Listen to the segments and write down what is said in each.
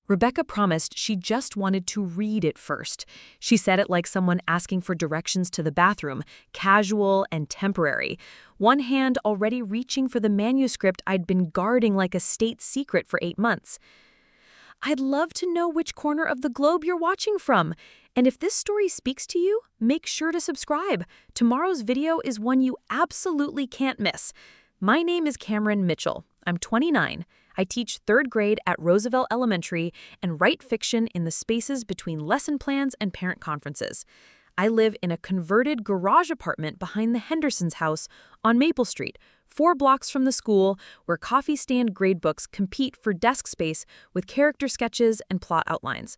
Rebecca promised she just wanted to read it first. She said it like someone asking for directions to the bathroom, casual and temporary. One hand already reaching for the manuscript I'd been guarding like a state secret for 8 months. I'd love to know which corner of the globe you're watching from. And if this story speaks to you, make sure to subscribe. Tomorrow's video is one you absolutely can't miss. My name is Cameron Mitchell. I'm 29. I teach 3rd grade at Roosevelt Elementary and write fiction in the spaces between lesson plans and parent conferences. I live in a converted garage apartment behind the Henderson's house on Maple Street, 4 blocks from the school where coffee stand gradebooks compete for desk space with character sketches and plot outlines.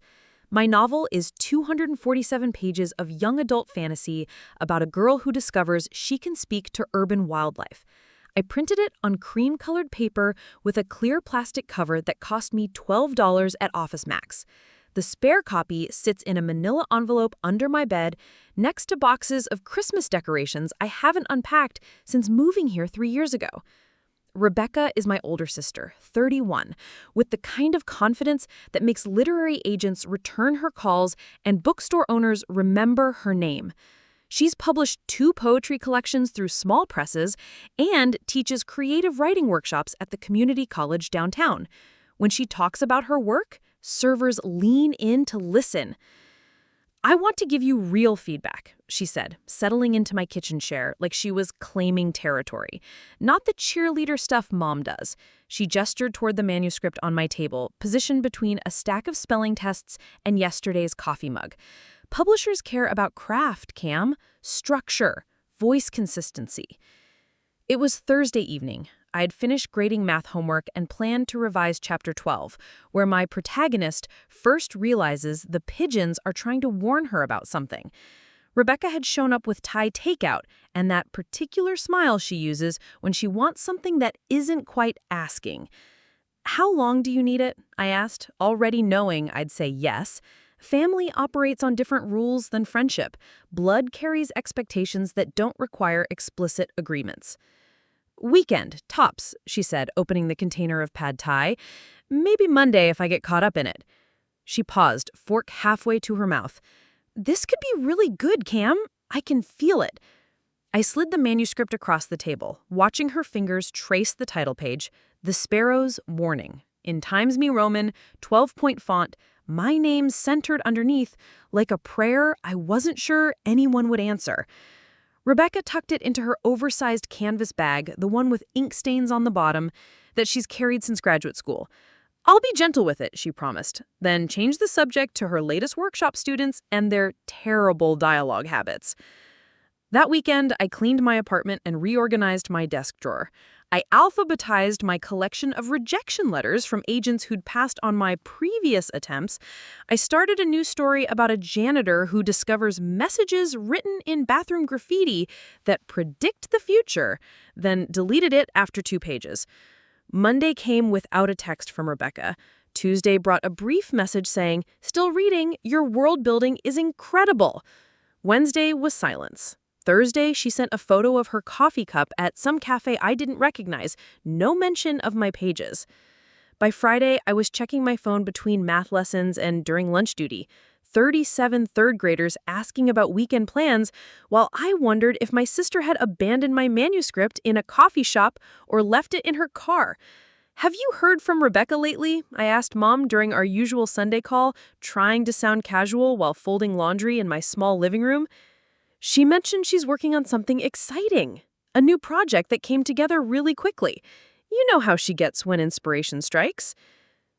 My novel is 247 pages of young adult fantasy about a girl who discovers she can speak to urban wildlife. I printed it on cream-colored paper with a clear plastic cover that cost me $12 at Office Max. The spare copy sits in a manila envelope under my bed next to boxes of Christmas decorations I haven't unpacked since moving here 3 years ago. Rebecca is my older sister, 31, with the kind of confidence that makes literary agents return her calls and bookstore owners remember her name. She's published 2 poetry collections through small presses and teaches creative writing workshops at the community college downtown. When she talks about her work, servers lean in to listen. "I want to give you real feedback," she said, settling into my kitchen chair like she was claiming territory. "Not the cheerleader stuff Mom does." She gestured toward the manuscript on my table, positioned between a stack of spelling tests and yesterday's coffee mug. Publishers care about craft, Cam, structure, voice consistency. It was Thursday evening. I had finished grading math homework and planned to revise Chapter 12, where my protagonist first realizes the pigeons are trying to warn her about something. Rebecca had shown up with Thai takeout and that particular smile she uses when she wants something that isn't quite asking. "How long do you need it?" I asked, already knowing I'd say yes. Family operates on different rules than friendship. Blood carries expectations that don't require explicit agreements. "Weekend, tops," she said, opening the container of pad thai. "Maybe Monday if I get caught up in it." She paused, fork halfway to her mouth. "This could be really good, Cam. I can feel it." I slid the manuscript across the table, watching her fingers trace the title page, "The Sparrow's Warning," in Times New Roman, 12-point font, my name centered underneath, like a prayer I wasn't sure anyone would answer. Rebecca tucked it into her oversized canvas bag, the one with ink stains on the bottom, that she's carried since graduate school. "I'll be gentle with it," she promised, then changed the subject to her latest workshop students and their terrible dialogue habits. That weekend, I cleaned my apartment and reorganized my desk drawer. I alphabetized my collection of rejection letters from agents who'd passed on my previous attempts. I started a new story about a janitor who discovers messages written in bathroom graffiti that predict the future, then deleted it after 2 pages. Monday came without a text from Rebecca. Tuesday brought a brief message saying, "Still reading, your world building is incredible." Wednesday was silence. Thursday, she sent a photo of her coffee cup at some cafe I didn't recognize, no mention of my pages. By Friday, I was checking my phone between math lessons and during lunch duty. 37 third graders asking about weekend plans, while I wondered if my sister had abandoned my manuscript in a coffee shop or left it in her car. "Have you heard from Rebecca lately?" I asked Mom during our usual Sunday call, trying to sound casual while folding laundry in my small living room. She mentioned she's working on something exciting, a new project that came together really quickly. You know how she gets when inspiration strikes.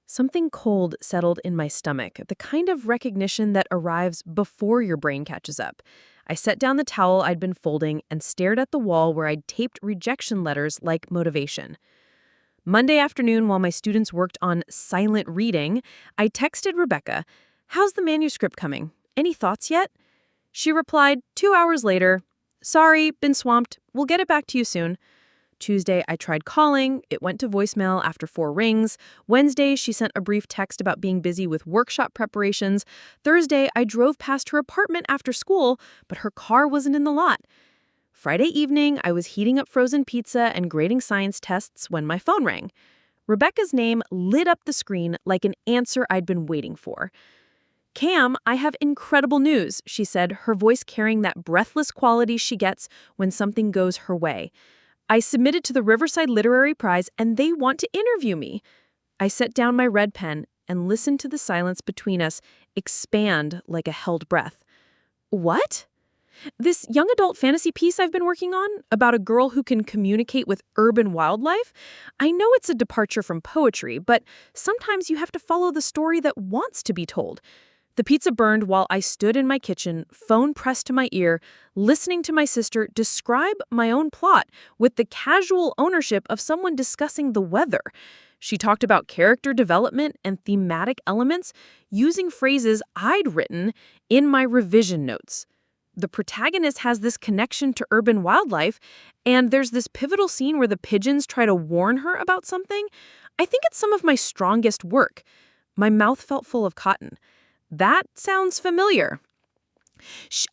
Something cold settled in my stomach, the kind of recognition that arrives before your brain catches up. I set down the towel I'd been folding and stared at the wall where I'd taped rejection letters like motivation. Monday afternoon, while my students worked on silent reading, I texted Rebecca, "How's the manuscript coming? Any thoughts yet?" She replied 2 hours later, "Sorry, been swamped. We'll get it back to you soon." Tuesday, I tried calling. It went to voicemail after 4 rings. Wednesday, she sent a brief text about being busy with workshop preparations. Thursday, I drove past her apartment after school, but her car wasn't in the lot. Friday evening, I was heating up frozen pizza and grading science tests when my phone rang. Rebecca's name lit up the screen like an answer I'd been waiting for. "Cam, I have incredible news," she said, her voice carrying that breathless quality she gets when something goes her way. "I submitted to the Riverside Literary Prize and they want to interview me." I set down my red pen and listened to the silence between us expand like a held breath. "What?" "This young adult fantasy piece I've been working on, about a girl who can communicate with urban wildlife. I know it's a departure from poetry, but sometimes you have to follow the story that wants to be told." The pizza burned while I stood in my kitchen, phone pressed to my ear, listening to my sister describe my own plot with the casual ownership of someone discussing the weather. She talked about character development and thematic elements using phrases I'd written in my revision notes. The protagonist has this connection to urban wildlife, and there's this pivotal scene where the pigeons try to warn her about something. I think it's some of my strongest work. My mouth felt full of cotton. "That sounds familiar."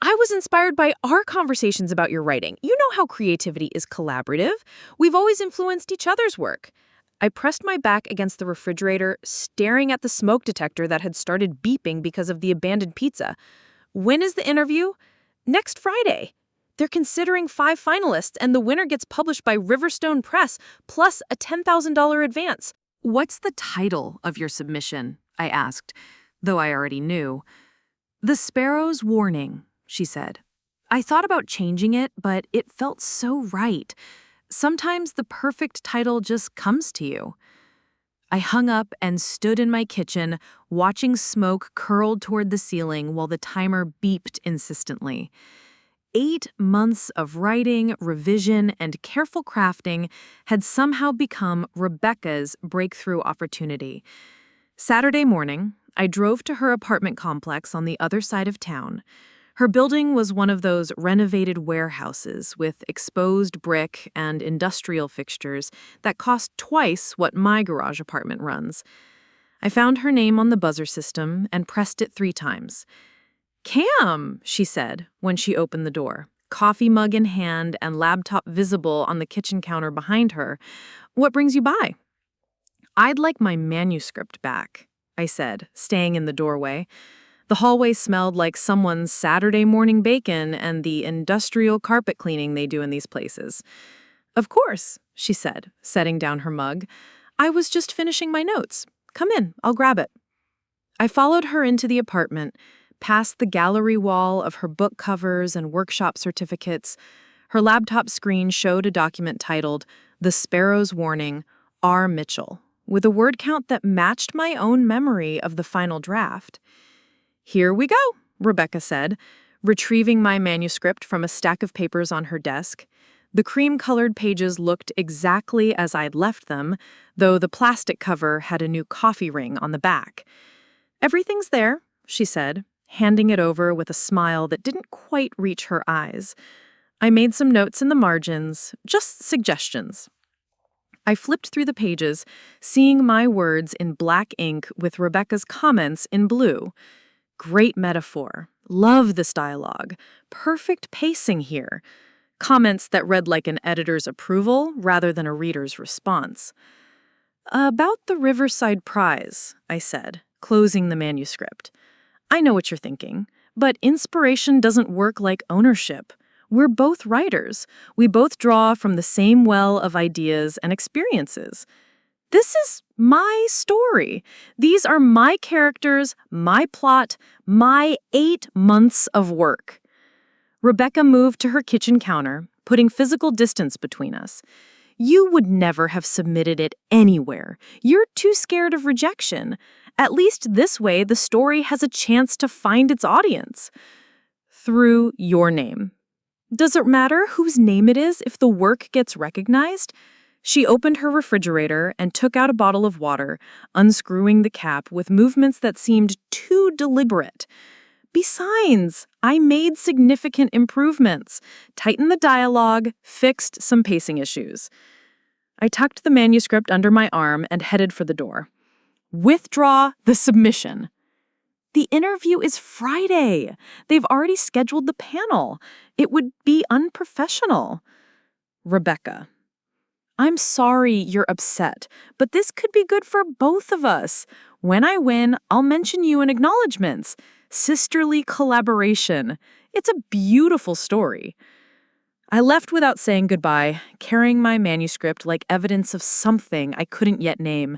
"I was inspired by our conversations about your writing. You know how creativity is collaborative. We've always influenced each other's work." I pressed my back against the refrigerator, staring at the smoke detector that had started beeping because of the abandoned pizza. "When is the interview?" "Next Friday. They're considering 5 finalists, and the winner gets published by Riverstone Press, plus a $10,000 advance." "What's the title of your submission?" I asked, though I already knew. "The Sparrow's Warning," she said. I thought about changing it, but it felt so right. Sometimes the perfect title just comes to you. I hung up and stood in my kitchen, watching smoke curled toward the ceiling while the timer beeped insistently. 8 months of writing, revision, and careful crafting had somehow become Rebecca's breakthrough opportunity. Saturday morning, I drove to her apartment complex on the other side of town. Her building was one of those renovated warehouses with exposed brick and industrial fixtures that cost twice what my garage apartment runs. I found her name on the buzzer system and pressed it 3 times. "Cam," she said when she opened the door, coffee mug in hand and laptop visible on the kitchen counter behind her. "What brings you by?" "I'd like my manuscript back," I said, staying in the doorway. The hallway smelled like someone's Saturday morning bacon and the industrial carpet cleaning they do in these places. "Of course," she said, setting down her mug. "I was just finishing my notes. Come in, I'll grab it." I followed her into the apartment, past the gallery wall of her book covers and workshop certificates. Her laptop screen showed a document titled The Sparrow's Warning, R. Mitchell, with a word count that matched my own memory of the final draft. "Here we go," Rebecca said, retrieving my manuscript from a stack of papers on her desk. The cream-colored pages looked exactly as I'd left them, though the plastic cover had a new coffee ring on the back. "Everything's there," she said, handing it over with a smile that didn't quite reach her eyes. I made some notes in the margins, just suggestions. I flipped through the pages, seeing my words in black ink with Rebecca's comments in blue. "Great metaphor. Love this dialogue. Perfect pacing here." Comments that read like an editor's approval rather than a reader's response. "About the Riverside Prize," I said, closing the manuscript. "I know what you're thinking, but inspiration doesn't work like ownership. We're both writers. We both draw from the same well of ideas and experiences. This is my story. These are my characters, my plot, my 8 months of work." Rebecca moved to her kitchen counter, putting physical distance between us. "You would never have submitted it anywhere. You're too scared of rejection. At least this way, the story has a chance to find its audience. Through your name. Does it matter whose name it is if the work gets recognized?" She opened her refrigerator and took out a bottle of water, unscrewing the cap with movements that seemed too deliberate. "Besides, I made significant improvements, tightened the dialogue, fixed some pacing issues." I tucked the manuscript under my arm and headed for the door. "Withdraw the submission." "The interview is Friday. They've already scheduled the panel. It would be unprofessional." Rebecca. I'm sorry you're upset, but this could be good for both of us. When I win, I'll mention you in acknowledgments. Sisterly collaboration. It's a beautiful story. I left without saying goodbye, carrying my manuscript like evidence of something I couldn't yet name.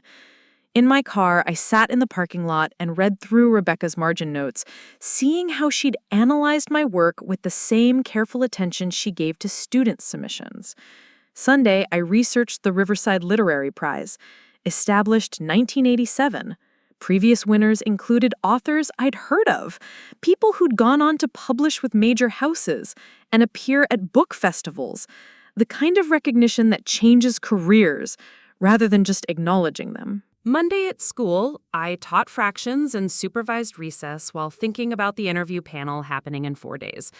In my car, I sat in the parking lot and read through Rebecca's margin notes, seeing how she'd analyzed my work with the same careful attention she gave to student submissions. Sunday, I researched the Riverside Literary Prize, established 1987. Previous winners included authors I'd heard of, people who'd gone on to publish with major houses and appear at book festivals, the kind of recognition that changes careers rather than just acknowledging them. Monday at school, I taught fractions and supervised recess while thinking about the interview panel happening in 4 days.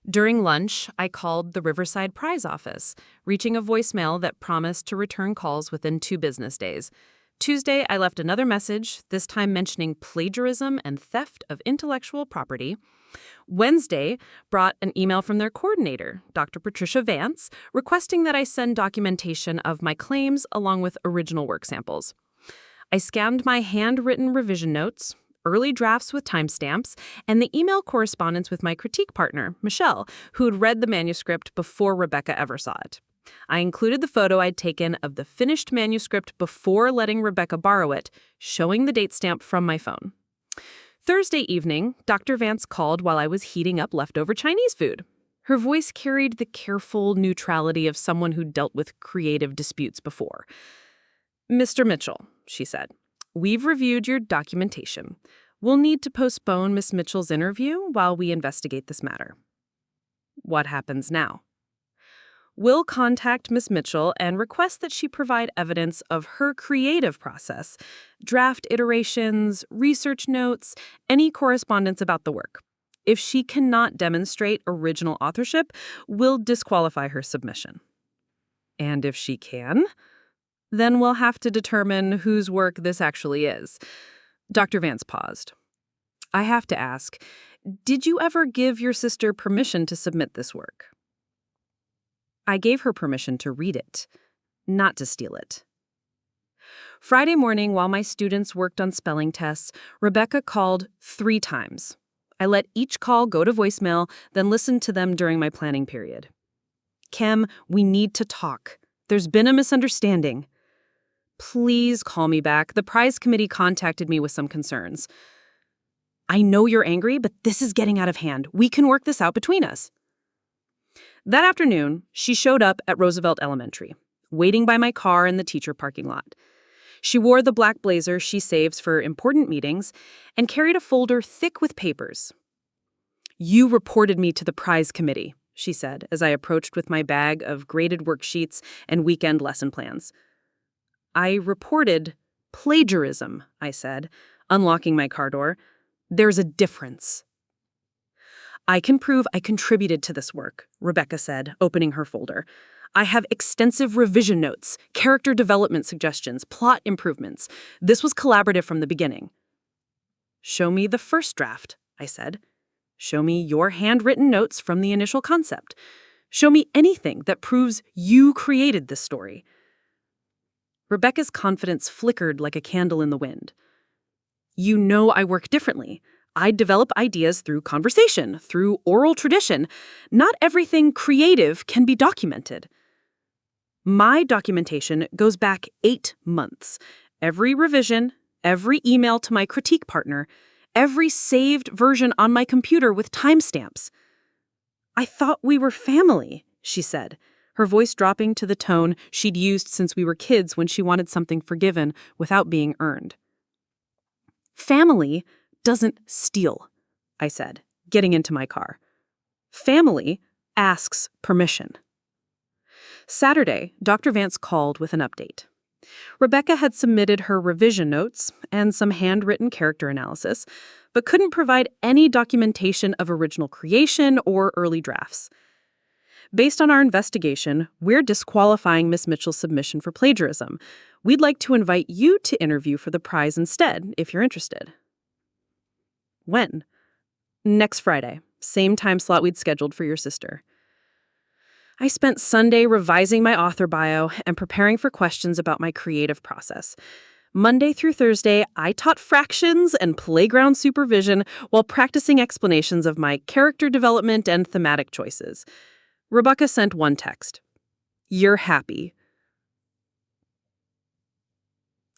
During lunch, I called the Riverside Prize office, reaching a voicemail that promised to return calls within 2 business days. Tuesday, I left another message, this time mentioning plagiarism and theft of intellectual property. Wednesday brought an email from their coordinator, Dr. Patricia Vance, requesting that I send documentation of my claims along with original work samples. I scanned my handwritten revision notes, early drafts with timestamps, and the email correspondence with my critique partner, Michelle, who had read the manuscript before Rebecca ever saw it. I included the photo I'd taken of the finished manuscript before letting Rebecca borrow it, showing the date stamp from my phone. Thursday evening, Dr. Vance called while I was heating up leftover Chinese food. Her voice carried the careful neutrality of someone who'd dealt with creative disputes before. "Mr. Mitchell," she said, "we've reviewed your documentation. We'll need to postpone Miss Mitchell's interview while we investigate this matter." What happens now? We'll contact Miss Mitchell and request that she provide evidence of her creative process, draft iterations, research notes, any correspondence about the work. If she cannot demonstrate original authorship, we'll disqualify her submission. And if she can, then we'll have to determine whose work this actually is. Dr. Vance paused. I have to ask, did you ever give your sister permission to submit this work? I gave her permission to read it, not to steal it. Friday morning, while my students worked on spelling tests, Rebecca called 3 times. I let each call go to voicemail, then listened to them during my planning period. "Kim, we need to talk. There's been a misunderstanding." "Please call me back. The prize committee contacted me with some concerns." "I know you're angry, but this is getting out of hand. We can work this out between us." That afternoon, she showed up at Roosevelt Elementary, waiting by my car in the teacher parking lot. She wore the black blazer she saves for important meetings and carried a folder thick with papers. "You reported me to the prize committee," she said as I approached with my bag of graded worksheets and weekend lesson plans. "I reported plagiarism," I said, unlocking my car door. "There's a difference." "I can prove I contributed to this work," Rebecca said, opening her folder. "I have extensive revision notes, character development suggestions, plot improvements. This was collaborative from the beginning." "Show me the first draft," I said. "Show me your handwritten notes from the initial concept. Show me anything that proves you created this story." Rebecca's confidence flickered like a candle in the wind. "You know I work differently. I develop ideas through conversation, through oral tradition. Not everything creative can be documented." My documentation goes back 8 months. Every revision, every email to my critique partner, every saved version on my computer with timestamps. "I thought we were family," she said, her voice dropping to the tone she'd used since we were kids when she wanted something forgiven without being earned. "Family doesn't steal," I said, getting into my car. "Family asks permission." Saturday, Dr. Vance called with an update. Rebecca had submitted her revision notes and some handwritten character analysis, but couldn't provide any documentation of original creation or early drafts. "Based on our investigation, we're disqualifying Miss Mitchell's submission for plagiarism. We'd like to invite you to interview for the prize instead, if you're interested." "When?" "Next Friday, same time slot we'd scheduled for your sister." I spent Sunday revising my author bio and preparing for questions about my creative process. Monday through Thursday, I taught fractions and playground supervision while practicing explanations of my character development and thematic choices. Rebecca sent one text. "You're happy."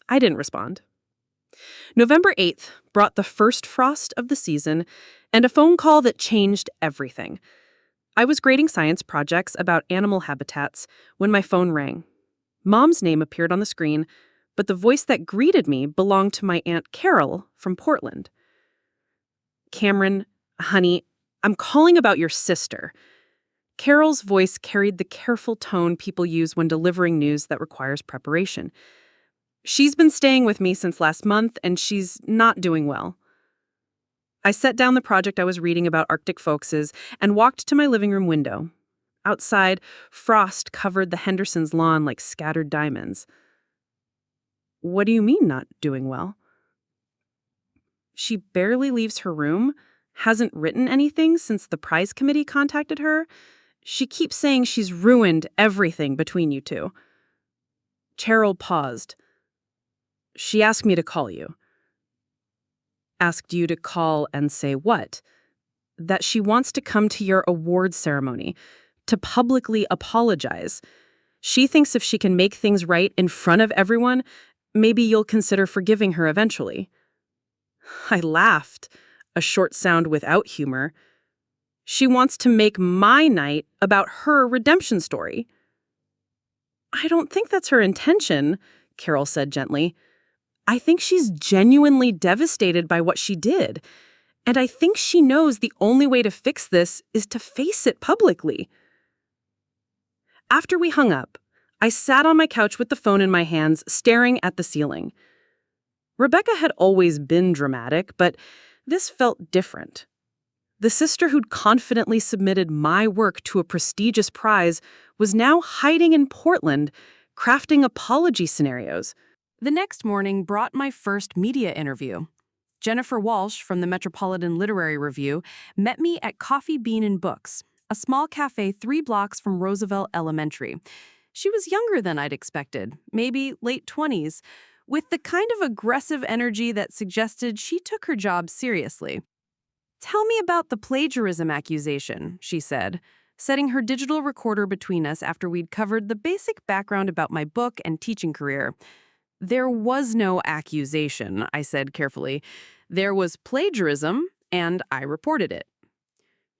I didn't respond. November 8th brought the first frost of the season and a phone call that changed everything. I was grading science projects about animal habitats when my phone rang. Mom's name appeared on the screen, but the voice that greeted me belonged to my Aunt Carol from Portland. "Cameron, honey, I'm calling about your sister." Carol's voice carried the careful tone people use when delivering news that requires preparation. "She's been staying with me since last month, and she's not doing well." I set down the project I was reading about Arctic foxes and walked to my living room window. Outside, frost covered the Hendersons' lawn like scattered diamonds. "What do you mean not doing well?" "She barely leaves her room, hasn't written anything since the prize committee contacted her. She keeps saying she's ruined everything between you two." Cheryl paused. "She asked me to call you." "Asked you to call and say what?" "That she wants to come to your awards ceremony, to publicly apologize. She thinks if she can make things right in front of everyone, maybe you'll consider forgiving her eventually." I laughed, a short sound without humor. "She wants to make my night about her redemption story." "I don't think that's her intention," Carol said gently. "I think she's genuinely devastated by what she did. And I think she knows the only way to fix this is to face it publicly." After we hung up, I sat on my couch with the phone in my hands, staring at the ceiling. Rebecca had always been dramatic, but this felt different. The sister who'd confidently submitted my work to a prestigious prize was now hiding in Portland, crafting apology scenarios. The next morning brought my first media interview. Jennifer Walsh from the Metropolitan Literary Review met me at Coffee Bean and Books, a small cafe 3 blocks from Roosevelt Elementary. She was younger than I'd expected, maybe late 20s, with the kind of aggressive energy that suggested she took her job seriously. "Tell me about the plagiarism accusation," she said, setting her digital recorder between us after we'd covered the basic background about my book and teaching career. "There was no accusation," I said carefully. "There was plagiarism, and I reported it."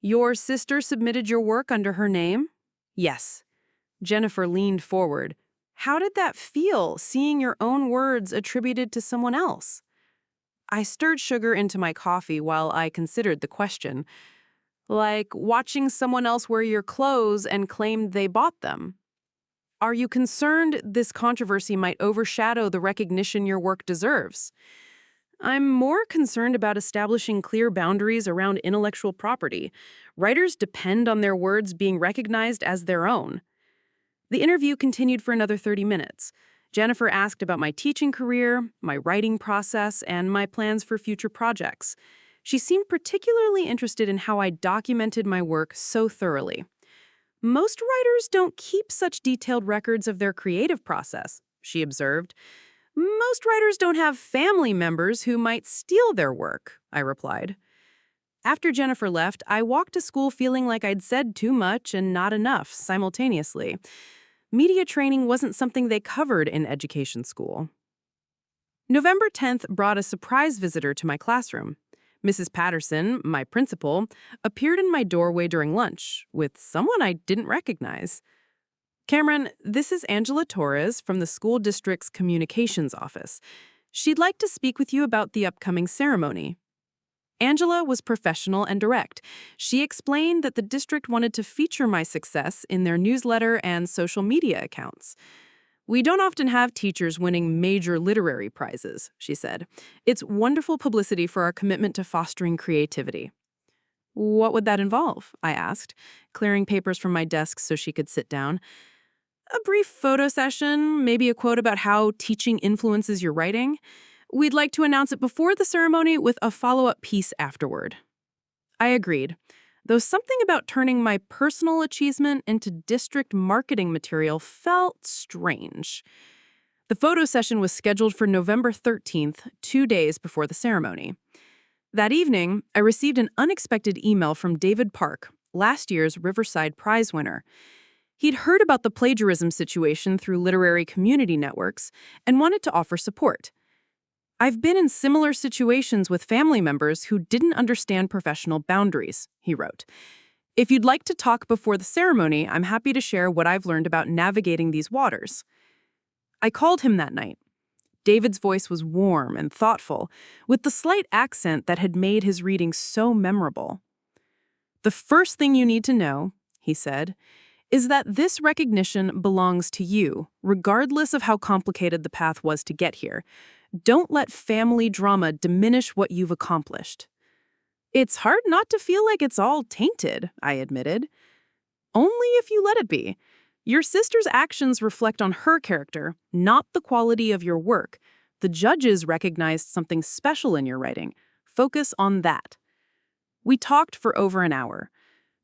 "Your sister submitted your work under her name?" "Yes." Jennifer leaned forward. "How did that feel, seeing your own words attributed to someone else?" I stirred sugar into my coffee while I considered the question. "Like watching someone else wear your clothes and claim they bought them. Are you concerned this controversy might overshadow the recognition your work deserves?" "I'm more concerned about establishing clear boundaries around intellectual property. Writers depend on their words being recognized as their own." The interview continued for another 30 minutes. Jennifer asked about my teaching career, my writing process, and my plans for future projects. She seemed particularly interested in how I documented my work so thoroughly. "Most writers don't keep such detailed records of their creative process," she observed. "Most writers don't have family members who might steal their work," I replied. After Jennifer left, I walked to school feeling like I'd said too much and not enough simultaneously. Media training wasn't something they covered in education school. November 10th brought a surprise visitor to my classroom. Mrs. Patterson, my principal, appeared in my doorway during lunch with someone I didn't recognize. "Cameron, this is Angela Torres from the school district's communications office. She'd like to speak with you about the upcoming ceremony." Angela was professional and direct. She explained that the district wanted to feature my success in their newsletter and social media accounts. "We don't often have teachers winning major literary prizes," she said. "It's wonderful publicity for our commitment to fostering creativity." "What would that involve?" I asked, clearing papers from my desk so she could sit down. "A brief photo session, maybe a quote about how teaching influences your writing. We'd like to announce it before the ceremony with a follow-up piece afterward." I agreed. though something about turning my personal achievement into district marketing material felt strange. The photo session was scheduled for November 13th, 2 days before the ceremony. That evening, I received an unexpected email from David Park, last year's Riverside Prize winner. He'd heard about the plagiarism situation through literary community networks and wanted to offer support. "I've been in similar situations with family members who didn't understand professional boundaries," he wrote. "If you'd like to talk before the ceremony, I'm happy to share what I've learned about navigating these waters." I called him that night. David's voice was warm and thoughtful, with the slight accent that had made his reading so memorable. "The first thing you need to know," he said, "is that this recognition belongs to you, regardless of how complicated the path was to get here. Don't let family drama diminish what you've accomplished." "It's hard not to feel like it's all tainted," I admitted. "Only if you let it be. Your sister's actions reflect on her character, not the quality of your work. The judges recognized something special in your writing. Focus on that." We talked for over an hour.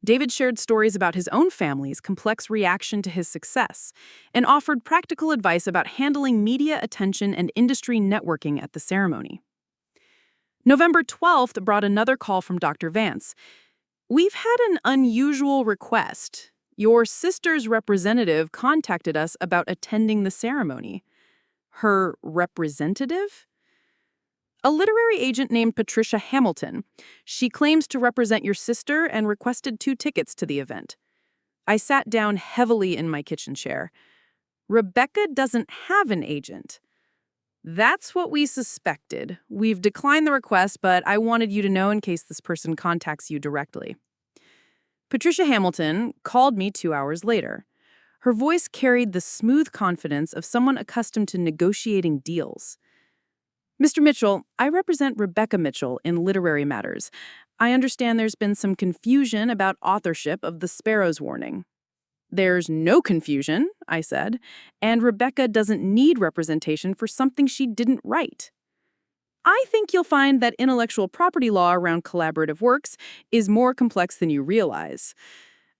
David shared stories about his own family's complex reaction to his success and offered practical advice about handling media attention and industry networking at the ceremony. November 12th brought another call from Dr. Vance. "We've had an unusual request. Your sister's representative contacted us about attending the ceremony." Her representative? "A literary agent named Patricia Hamilton. She claims to represent your sister and requested 2 tickets to the event." I sat down heavily in my kitchen chair. "Rebecca doesn't have an agent." "That's what we suspected. We've declined the request, but I wanted you to know in case this person contacts you directly." Patricia Hamilton called me 2 hours later. Her voice carried the smooth confidence of someone accustomed to negotiating deals. "Mr. Mitchell, I represent Rebecca Mitchell in literary matters. I understand there's been some confusion about authorship of The Sparrow's Warning." "There's no confusion," I said, "and Rebecca doesn't need representation for something she didn't write." "I think you'll find that intellectual property law around collaborative works is more complex than you realize.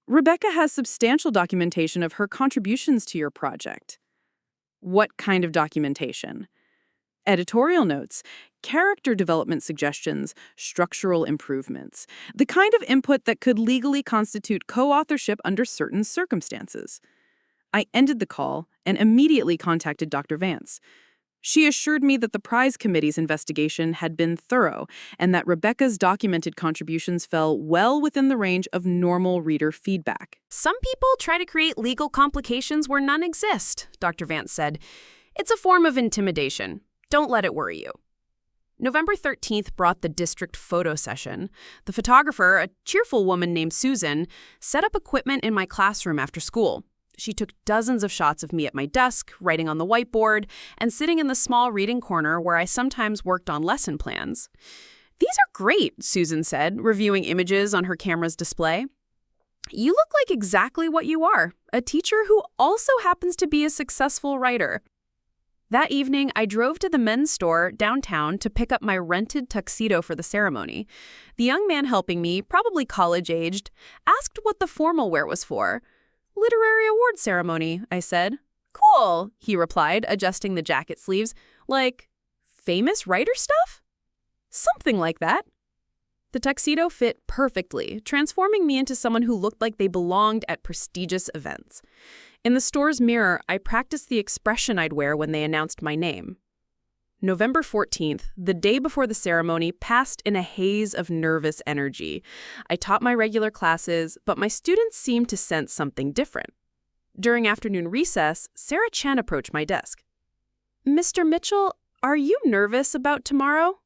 Rebecca has substantial documentation of her contributions to your project." "What kind of documentation?" "Editorial notes, character development suggestions, structural improvements, the kind of input that could legally constitute co-authorship under certain circumstances." I ended the call and immediately contacted Dr. Vance. She assured me that the prize committee's investigation had been thorough and that Rebecca's documented contributions fell well within the range of normal reader feedback. "Some people try to create legal complications where none exist," Dr. Vance said. "It's a form of intimidation. Don't let it worry you." November 13th brought the district photo session. The photographer, a cheerful woman named Susan, set up equipment in my classroom after school. She took dozens of shots of me at my desk, writing on the whiteboard, and sitting in the small reading corner where I sometimes worked on lesson plans. "These are great," Susan said, reviewing images on her camera's display. "You look like exactly what you are, a teacher who also happens to be a successful writer." That evening, I drove to the men's store downtown to pick up my rented tuxedo for the ceremony. The young man helping me, probably college-aged, asked what the formal wear was for. "Literary award ceremony," I said. "Cool," he replied, adjusting the jacket sleeves. "Like, famous writer stuff?" "Something like that." The tuxedo fit perfectly, transforming me into someone who looked like they belonged at prestigious events. In the store's mirror, I practiced the expression I'd wear when they announced my name. November 14th, the day before the ceremony, passed in a haze of nervous energy. I taught my regular classes, but my students seemed to sense something different. During afternoon recess, Sarah Chen approached my desk. "Mr. Mitchell, are you nervous about tomorrow?"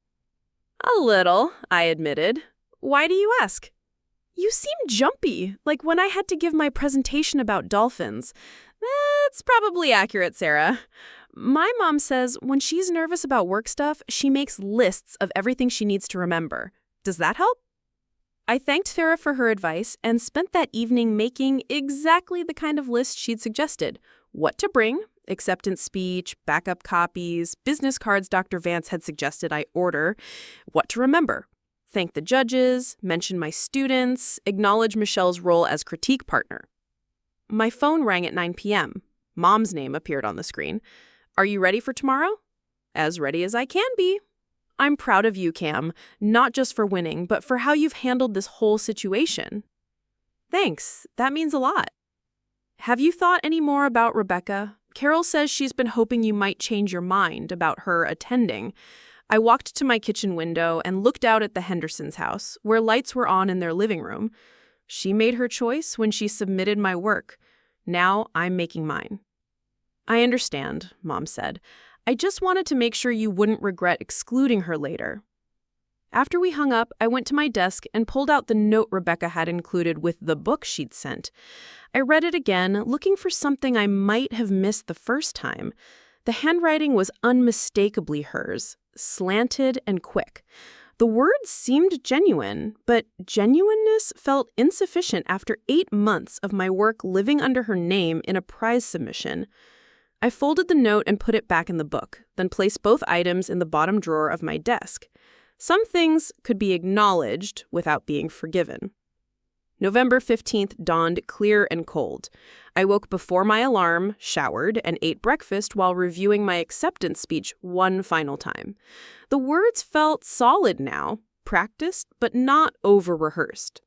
"A little," I admitted. "Why do you ask?" "You seem jumpy, like when I had to give my presentation about dolphins." "That's probably accurate, Sarah. My mom says when she's nervous about work stuff, she makes lists of everything she needs to remember. Does that help?" I thanked Sarah for her advice and spent that evening making exactly the kind of list she'd suggested. What to bring, acceptance speech, backup copies, business cards Dr. Vance had suggested I order, what to remember. thank the judges, mention my students, acknowledge Michelle's role as critique partner. My phone rang at 9 p.m. Mom's name appeared on the screen. Are you ready for tomorrow? As ready as I can be. I'm proud of you, Cam, not just for winning, but for how you've handled this whole situation. Thanks, that means a lot. Have you thought any more about Rebecca? Carol says she's been hoping you might change your mind about her attending. I walked to my kitchen window and looked out at the Hendersons' house, where lights were on in their living room. She made her choice when she submitted my work. Now I'm making mine. I understand, Mom said. I just wanted to make sure you wouldn't regret excluding her later. After we hung up, I went to my desk and pulled out the note Rebecca had included with the book she'd sent. I read it again, looking for something I might have missed the first time. The handwriting was unmistakably hers, slanted and quick. The words seemed genuine, but genuineness felt insufficient after 8 months of my work living under her name in a prize submission. I folded the note and put it back in the book, then placed both items in the bottom drawer of my desk. Some things could be acknowledged without being forgiven. November 15th dawned clear and cold. I woke before my alarm, showered, and ate breakfast while reviewing my acceptance speech one final time. The words felt solid now, practiced, but not over-rehearsed.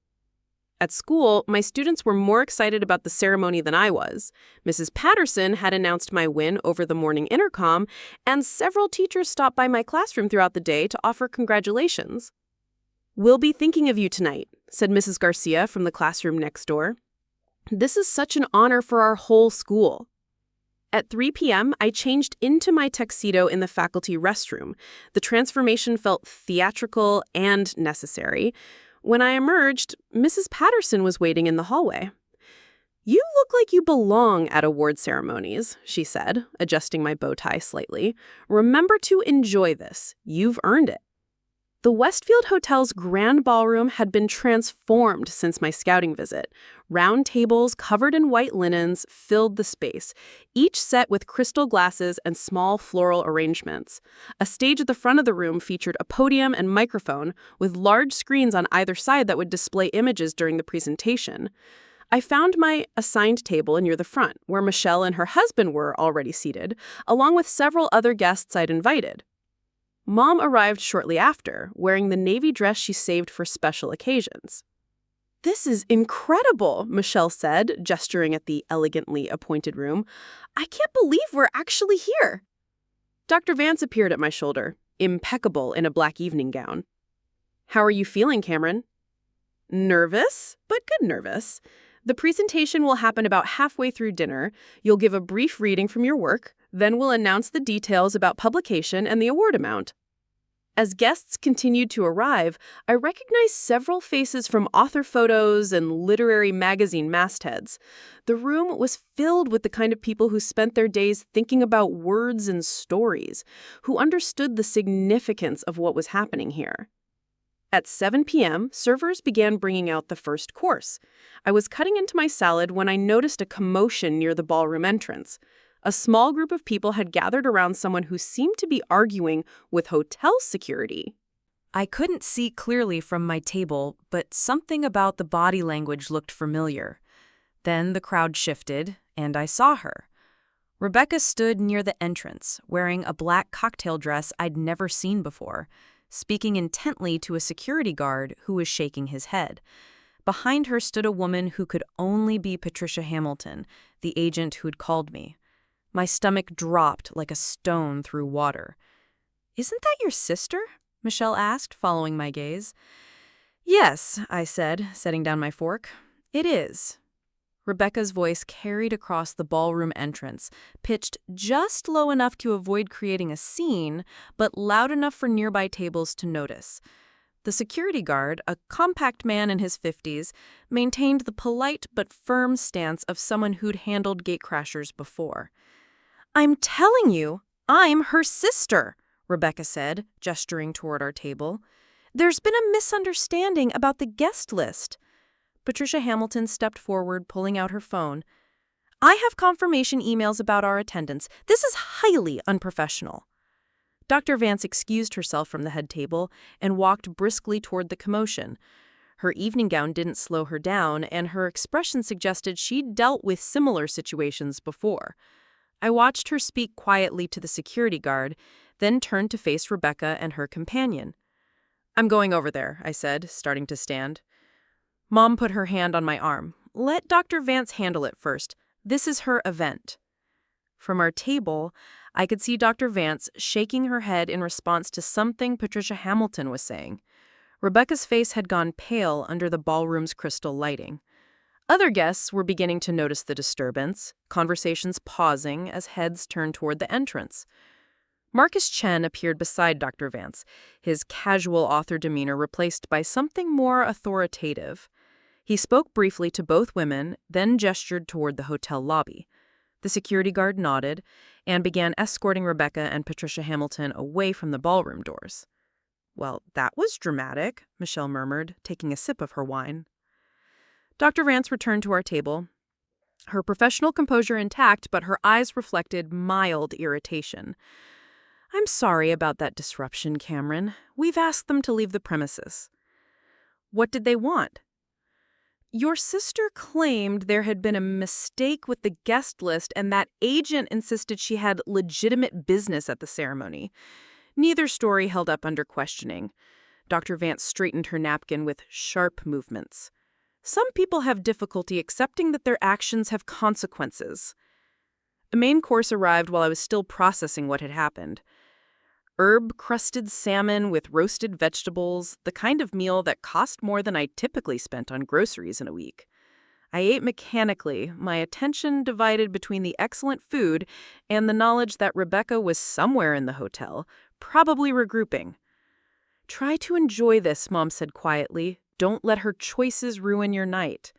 At school, my students were more excited about the ceremony than I was. Mrs. Patterson had announced my win over the morning intercom, and several teachers stopped by my classroom throughout the day to offer congratulations. "We'll be thinking of you tonight," said Mrs. Garcia from the classroom next door. "This is such an honor for our whole school." At 3 p.m., I changed into my tuxedo in the faculty restroom. The transformation felt theatrical and necessary. When I emerged, Mrs. Patterson was waiting in the hallway. "You look like you belong at award ceremonies," she said, adjusting my bow tie slightly. "Remember to enjoy this. You've earned it." The Westfield Hotel's grand ballroom had been transformed since my scouting visit. Round tables covered in white linens filled the space, each set with crystal glasses and small floral arrangements. A stage at the front of the room featured a podium and microphone with large screens on either side that would display images during the presentation. I found my assigned table near the front, where Michelle and her husband were already seated, along with several other guests I'd invited. Mom arrived shortly after, wearing the navy dress she saved for special occasions. "This is incredible," Michelle said, gesturing at the elegantly appointed room. "I can't believe we're actually here." Dr. Vance appeared at my shoulder, impeccable in a black evening gown. "How are you feeling, Cameron?" "Nervous, but good nervous. The presentation will happen about halfway through dinner. You'll give a brief reading from your work, then we'll announce the details about publication and the award amount." As guests continued to arrive, I recognized several faces from author photos and literary magazine mastheads. The room was filled with the kind of people who spent their days thinking about words and stories, who understood the significance of what was happening here. At 7 p.m., servers began bringing out the first course. I was cutting into my salad when I noticed a commotion near the ballroom entrance. A small group of people had gathered around someone who seemed to be arguing with hotel security. I couldn't see clearly from my table, but something about the body language looked familiar. Then the crowd shifted, and I saw her. Rebecca stood near the entrance, wearing a black cocktail dress I'd never seen before, speaking intently to a security guard who was shaking his head. Behind her stood a woman who could only be Patricia Hamilton, the agent who'd called me. My stomach dropped like a stone through water. "Isn't that your sister?" Michelle asked, following my gaze. "Yes," I said, setting down my fork. "It is." Rebecca's voice carried across the ballroom entrance, pitched just low enough to avoid creating a scene, but loud enough for nearby tables to notice. The security guard, a compact man in his 50s, maintained the polite but firm stance of someone who'd handled gatecrashers before. "I'm telling you, I'm her sister," Rebecca said, gesturing toward our table. "There's been a misunderstanding about the guest list." Patricia Hamilton stepped forward, pulling out her phone. "I have confirmation emails about our attendance. This is highly unprofessional." Dr. Vance excused herself from the head table and walked briskly toward the commotion. Her evening gown didn't slow her down, and her expression suggested she'd dealt with similar situations before. I watched her speak quietly to the security guard, then turned to face Rebecca and her companion. "I'm going over there," I said, starting to stand. Mom put her hand on my arm. "Let Dr. Vance handle it first. This is her event." From our table, I could see Dr. Vance shaking her head in response to something Patricia Hamilton was saying. Rebecca's face had gone pale under the ballroom's crystal lighting. Other guests were beginning to notice the disturbance, conversations pausing as heads turned toward the entrance. Marcus Chen appeared beside Dr. Vance, his casual author demeanor replaced by something more authoritative. He spoke briefly to both women, then gestured toward the hotel lobby. The security guard nodded and began escorting Rebecca and Patricia Hamilton away from the ballroom doors. "Well, that was dramatic," Michelle murmured, taking a sip of her wine. Dr. Vance returned to our table, her professional composure intact, but her eyes reflected mild irritation. "I'm sorry about that disruption, Cameron. We've asked them to leave the premises." "What did they want?" "Your sister claimed there had been a mistake with the guest list and that agent insisted she had legitimate business at the ceremony. Neither story held up under questioning." Dr. Vance straightened her napkin with sharp movements. "Some people have difficulty accepting that their actions have consequences." The main course arrived while I was still processing what had happened. Herb-crusted salmon with roasted vegetables, the kind of meal that cost more than I typically spent on groceries in a week. I ate mechanically, my attention divided between the excellent food and the knowledge that Rebecca was somewhere in the hotel, probably regrouping. "Try to enjoy this," Mom said quietly. "Don't let her choices ruin your night."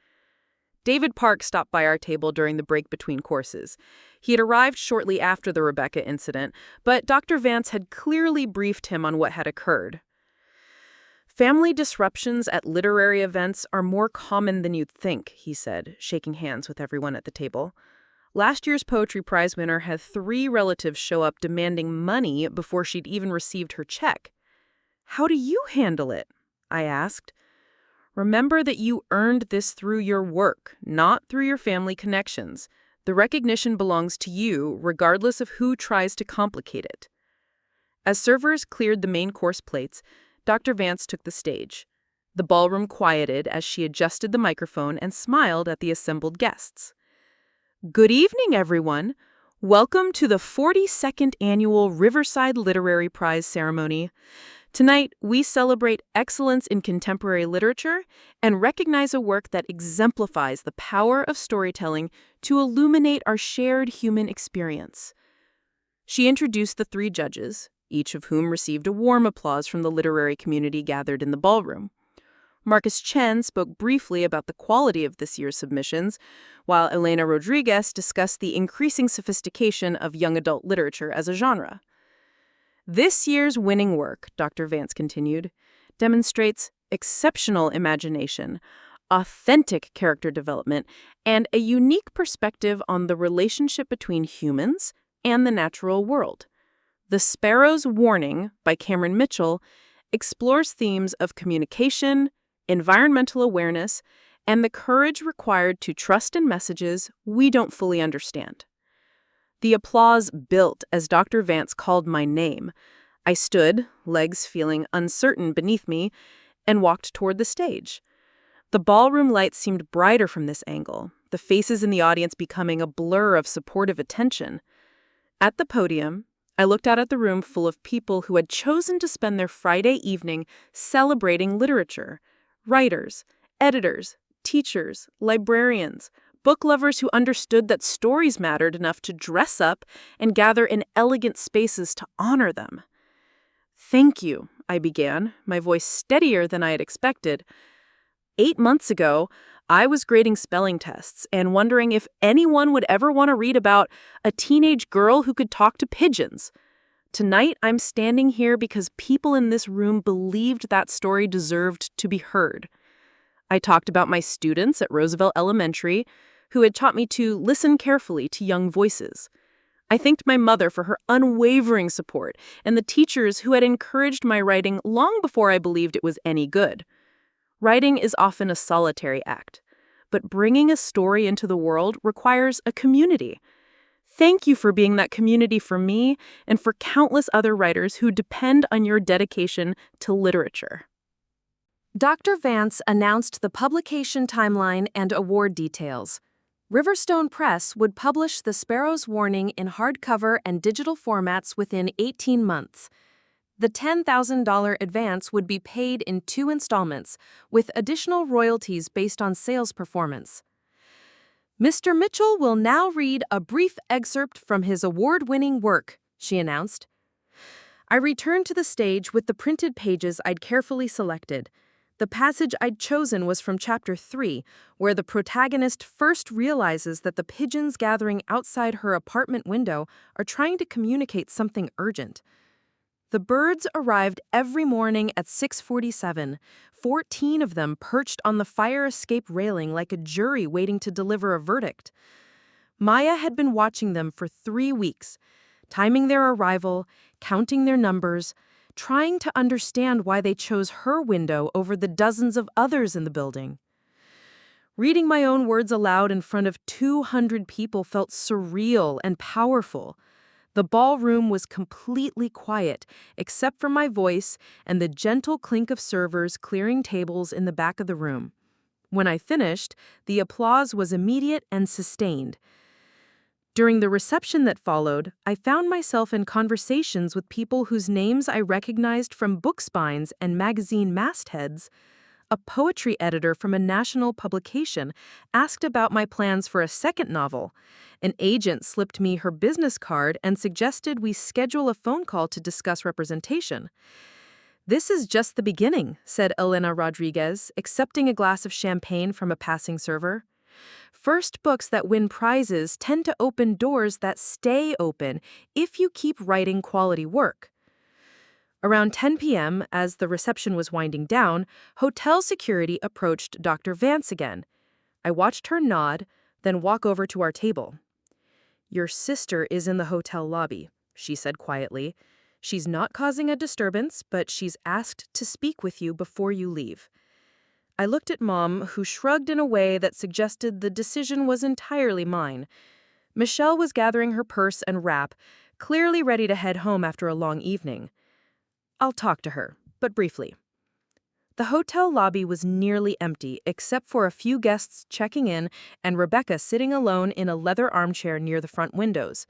David Park stopped by our table during the break between courses. He had arrived shortly after the Rebecca incident, but Dr. Vance had clearly briefed him on what had occurred. "Family disruptions at literary events are more common than you'd think," he said, shaking hands with everyone at the table. "Last year's Poetry Prize winner had 3 relatives show up demanding money before she'd even received her check." "How do you handle it?" I asked. "Remember that you earned this through your work, not through your family connections. The recognition belongs to you, regardless of who tries to complicate it." As servers cleared the main course plates, Dr. Vance took the stage. The ballroom quieted as she adjusted the microphone and smiled at the assembled guests. "Good evening, everyone. Welcome to the 42nd Annual Riverside Literary Prize Ceremony. Tonight, we celebrate excellence in contemporary literature and recognize a work that exemplifies the power of storytelling to illuminate our shared human experience." She introduced the 3 judges, each of whom received a warm applause from the literary community gathered in the ballroom. Marcus Chen spoke briefly about the quality of this year's submissions, while Elena Rodriguez discussed the increasing sophistication of young adult literature as a genre. "This year's winning work," Dr. Vance continued, "demonstrates exceptional imagination, authentic character development, and a unique perspective on the relationship between humans and the natural world. The Sparrow's Warning by Cameron Mitchell explores themes of communication, environmental awareness, and the courage required to trust in messages we don't fully understand." The applause built as Dr. Vance called my name. I stood, legs feeling uncertain beneath me, and walked toward the stage. The ballroom lights seemed brighter from this angle, the faces in the audience becoming a blur of supportive attention. At the podium, I looked out at the room full of people who had chosen to spend their Friday evening celebrating literature. Writers, editors, teachers, librarians, book lovers who understood that stories mattered enough to dress up and gather in elegant spaces to honor them. "Thank you," I began, my voice steadier than I had expected. 8 months ago, I was grading spelling tests and wondering if anyone would ever want to read about a teenage girl who could talk to pigeons. Tonight, I'm standing here because people in this room believed that story deserved to be heard. I talked about my students at Roosevelt Elementary, who had taught me to listen carefully to young voices. I thanked my mother for her unwavering support and the teachers who had encouraged my writing long before I believed it was any good. Writing is often a solitary act, but bringing a story into the world requires a community. Thank you for being that community for me and for countless other writers who depend on your dedication to literature. Dr. Vance announced the publication timeline and award details. Riverstone Press would publish The Sparrow's Warning in hardcover and digital formats within 18 months. The $10,000 advance would be paid in 2 installments, with additional royalties based on sales performance. Mr. Mitchell will now read a brief excerpt from his award-winning work, she announced. I returned to the stage with the printed pages I'd carefully selected. The passage I'd chosen was from Chapter 3, where the protagonist first realizes that the pigeons gathering outside her apartment window are trying to communicate something urgent. The birds arrived every morning at 6:47, 14 of them perched on the fire escape railing like a jury waiting to deliver a verdict. Maya had been watching them for 3 weeks, timing their arrival, counting their numbers, trying to understand why they chose her window over the dozens of others in the building. Reading my own words aloud in front of 200 people felt surreal and powerful. The ballroom was completely quiet, except for my voice and the gentle clink of servers clearing tables in the back of the room. When I finished, the applause was immediate and sustained. During the reception that followed, I found myself in conversations with people whose names I recognized from book spines and magazine mastheads. A poetry editor from a national publication asked about my plans for a second novel. An agent slipped me her business card and suggested we schedule a phone call to discuss representation. This is just the beginning, said Elena Rodriguez, accepting a glass of champagne from a passing server. First books that win prizes tend to open doors that stay open if you keep writing quality work. Around 10 p.m., as the reception was winding down, hotel security approached Dr. Vance again. I watched her nod, then walk over to our table. Your sister is in the hotel lobby, she said quietly. She's not causing a disturbance, but she's asked to speak with you before you leave. I looked at Mom, who shrugged in a way that suggested the decision was entirely mine. Michelle was gathering her purse and wrap, clearly ready to head home after a long evening. I'll talk to her, but briefly. The hotel lobby was nearly empty, except for a few guests checking in and Rebecca sitting alone in a leather armchair near the front windows.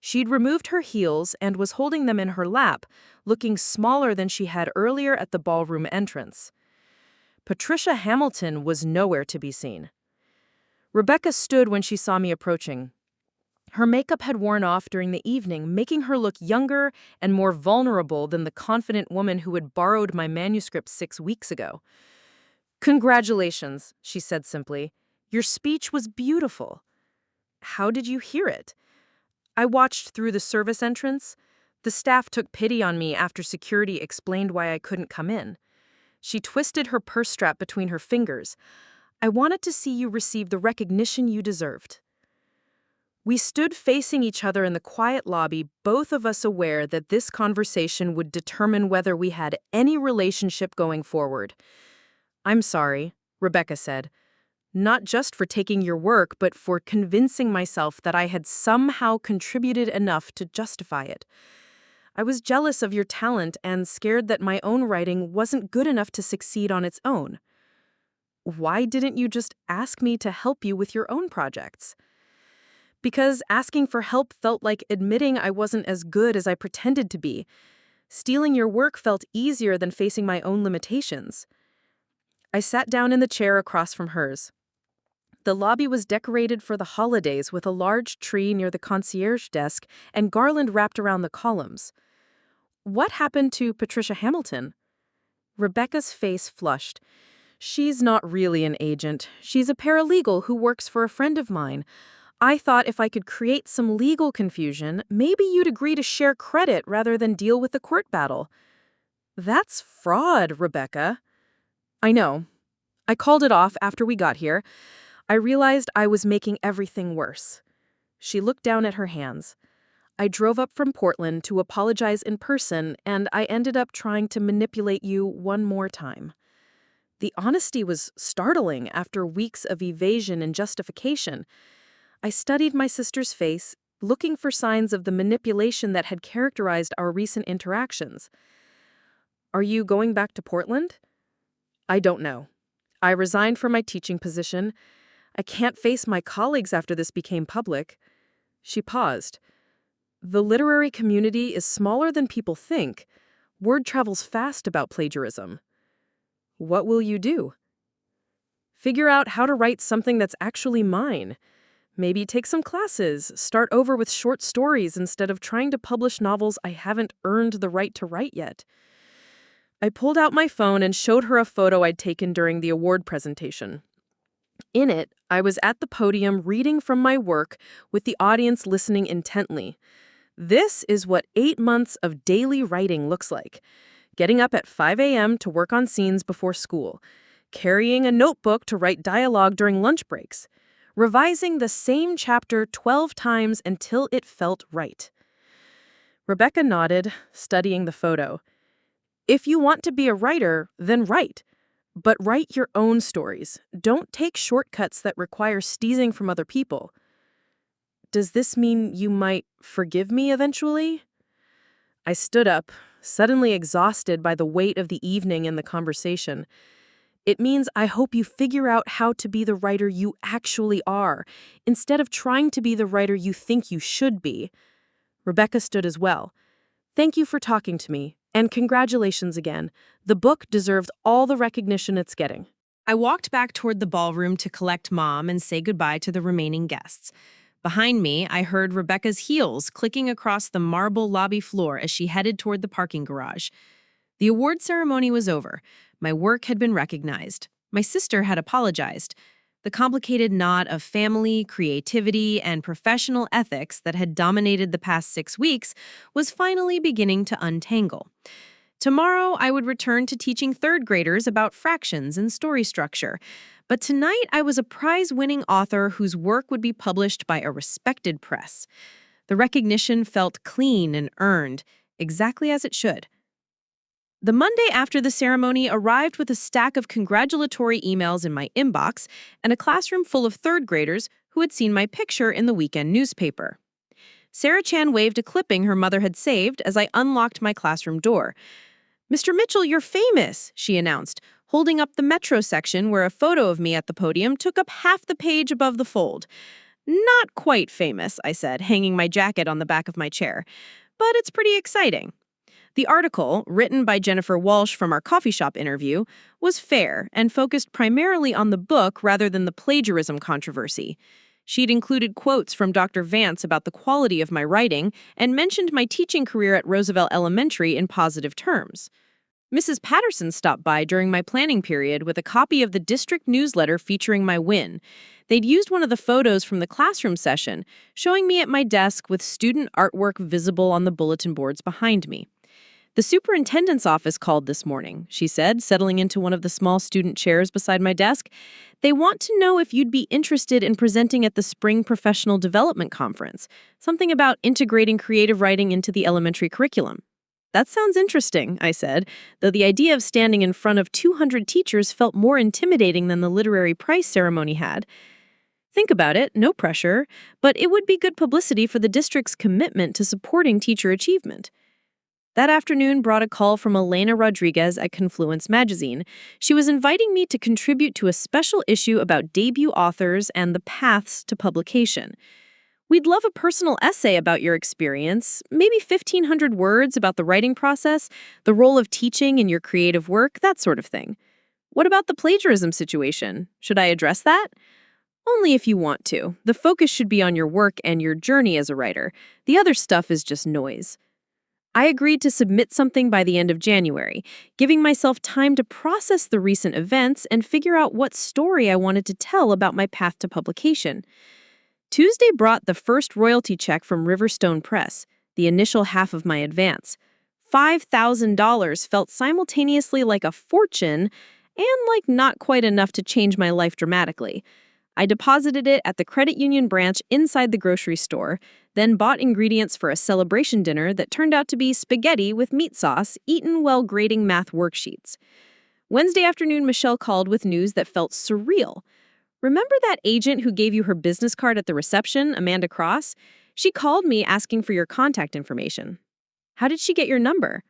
She'd removed her heels and was holding them in her lap, looking smaller than she had earlier at the ballroom entrance. Patricia Hamilton was nowhere to be seen. Rebecca stood when she saw me approaching. Her makeup had worn off during the evening, making her look younger and more vulnerable than the confident woman who had borrowed my manuscript 6 weeks ago. Congratulations, she said simply. Your speech was beautiful. How did you hear it? I watched through the service entrance. The staff took pity on me after security explained why I couldn't come in. She twisted her purse strap between her fingers. I wanted to see you receive the recognition you deserved. We stood facing each other in the quiet lobby, both of us aware that this conversation would determine whether we had any relationship going forward. I'm sorry, Rebecca said. Not just for taking your work, but for convincing myself that I had somehow contributed enough to justify it. I was jealous of your talent and scared that my own writing wasn't good enough to succeed on its own. Why didn't you just ask me to help you with your own projects? Because asking for help felt like admitting I wasn't as good as I pretended to be. Stealing your work felt easier than facing my own limitations. I sat down in the chair across from hers. The lobby was decorated for the holidays with a large tree near the concierge desk and garland wrapped around the columns. What happened to Patricia Hamilton? Rebecca's face flushed. She's not really an agent. She's a paralegal who works for a friend of mine. I thought if I could create some legal confusion, maybe you'd agree to share credit rather than deal with the court battle. That's fraud, Rebecca. I know. I called it off after we got here. I realized I was making everything worse. She looked down at her hands. I drove up from Portland to apologize in person, and I ended up trying to manipulate you one more time. The honesty was startling after weeks of evasion and justification. I studied my sister's face, looking for signs of the manipulation that had characterized our recent interactions. Are you going back to Portland? I don't know. I resigned from my teaching position. I can't face my colleagues after this became public. She paused. The literary community is smaller than people think. Word travels fast about plagiarism. What will you do? Figure out how to write something that's actually mine. Maybe take some classes, start over with short stories instead of trying to publish novels I haven't earned the right to write yet. I pulled out my phone and showed her a photo I'd taken during the award presentation. In it, I was at the podium reading from my work with the audience listening intently. This is what 8 months of daily writing looks like. Getting up at 5 a.m. to work on scenes before school, carrying a notebook to write dialogue during lunch breaks, revising the same chapter 12 times until it felt right. Rebecca nodded, studying the photo. If you want to be a writer, then write. But write your own stories. Don't take shortcuts that require stealing from other people. Does this mean you might forgive me eventually? I stood up, suddenly exhausted by the weight of the evening and the conversation. It means I hope you figure out how to be the writer you actually are, instead of trying to be the writer you think you should be. Rebecca stood as well. Thank you for talking to me, and congratulations again. The book deserves all the recognition it's getting. I walked back toward the ballroom to collect Mom and say goodbye to the remaining guests. Behind me, I heard Rebecca's heels clicking across the marble lobby floor as she headed toward the parking garage. The award ceremony was over. My work had been recognized. My sister had apologized. The complicated knot of family, creativity, and professional ethics that had dominated the past 6 weeks was finally beginning to untangle. Tomorrow, I would return to teaching third graders about fractions and story structure. But tonight, I was a prize-winning author whose work would be published by a respected press. The recognition felt clean and earned, exactly as it should. The Monday after the ceremony arrived with a stack of congratulatory emails in my inbox and a classroom full of third graders who had seen my picture in the weekend newspaper. Sarah Chan waved a clipping her mother had saved as I unlocked my classroom door. "Mr. Mitchell, you're famous," she announced, holding up the Metro section where a photo of me at the podium took up half the page above the fold. "Not quite famous," I said, hanging my jacket on the back of my chair. "But it's pretty exciting." The article, written by Jennifer Walsh from our coffee shop interview, was fair and focused primarily on the book rather than the plagiarism controversy. She'd included quotes from Dr. Vance about the quality of my writing and mentioned my teaching career at Roosevelt Elementary in positive terms. Mrs. Patterson stopped by during my planning period with a copy of the district newsletter featuring my win. They'd used one of the photos from the classroom session, showing me at my desk with student artwork visible on the bulletin boards behind me. "The superintendent's office called this morning," she said, settling into one of the small student chairs beside my desk. "They want to know if you'd be interested in presenting at the Spring Professional Development Conference, something about integrating creative writing into the elementary curriculum." "That sounds interesting," I said, though the idea of standing in front of 200 teachers felt more intimidating than the literary prize ceremony had. "Think about it, no pressure, but it would be good publicity for the district's commitment to supporting teacher achievement." That afternoon brought a call from Elena Rodriguez at Confluence magazine. She was inviting me to contribute to a special issue about debut authors and the paths to publication. "We'd love a personal essay about your experience, maybe 1,500 words about the writing process, the role of teaching in your creative work, that sort of thing." "What about the plagiarism situation? Should I address that?" "Only if you want to. The focus should be on your work and your journey as a writer. The other stuff is just noise." I agreed to submit something by the end of January, giving myself time to process the recent events and figure out what story I wanted to tell about my path to publication. Tuesday brought the first royalty check from Riverstone Press, the initial half of my advance. $5,000 felt simultaneously like a fortune and like not quite enough to change my life dramatically. I deposited it at the credit union branch inside the grocery store, then bought ingredients for a celebration dinner that turned out to be spaghetti with meat sauce, eaten while grading math worksheets. Wednesday afternoon, Michelle called with news that felt surreal. Remember that agent who gave you her business card at the reception, Amanda Cross? She called me asking for your contact information. How did she get your number?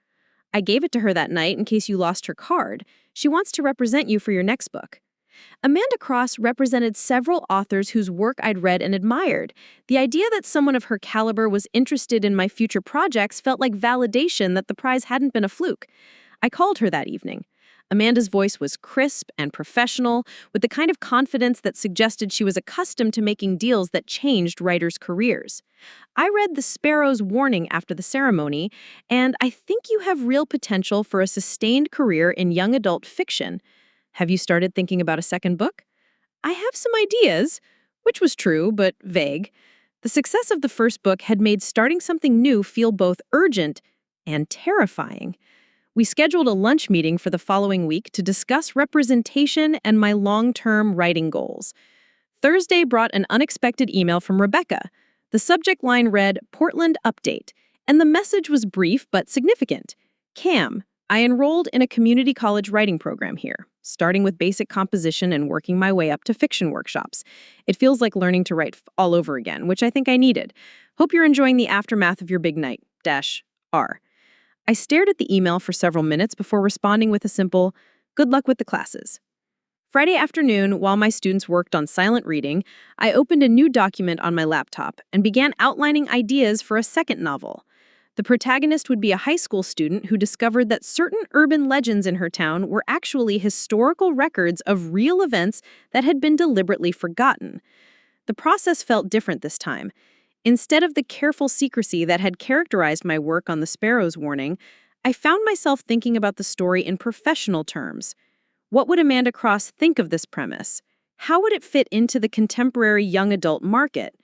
I gave it to her that night in case you lost her card. She wants to represent you for your next book. Amanda Cross represented several authors whose work I'd read and admired. The idea that someone of her caliber was interested in my future projects felt like validation that the prize hadn't been a fluke. I called her that evening. Amanda's voice was crisp and professional, with the kind of confidence that suggested she was accustomed to making deals that changed writers' careers. I read The Sparrow's warning after the ceremony, and I think you have real potential for a sustained career in young adult fiction. Have you started thinking about a second book? I have some ideas, which was true, but vague. The success of the first book had made starting something new feel both urgent and terrifying. We scheduled a lunch meeting for the following week to discuss representation and my long-term writing goals. Thursday brought an unexpected email from Rebecca. The subject line read, "Portland Update," and the message was brief but significant. Cam, I enrolled in a community college writing program here, starting with basic composition and working my way up to fiction workshops. It feels like learning to write all over again, which I think I needed. Hope you're enjoying the aftermath of your big night. -R. I stared at the email for several minutes before responding with a simple, "Good luck with the classes." Friday afternoon, while my students worked on silent reading, I opened a new document on my laptop and began outlining ideas for a second novel. The protagonist would be a high school student who discovered that certain urban legends in her town were actually historical records of real events that had been deliberately forgotten. The process felt different this time. Instead of the careful secrecy that had characterized my work on The Sparrow's warning, I found myself thinking about the story in professional terms. What would Amanda Cross think of this premise? How would it fit into the contemporary young adult market?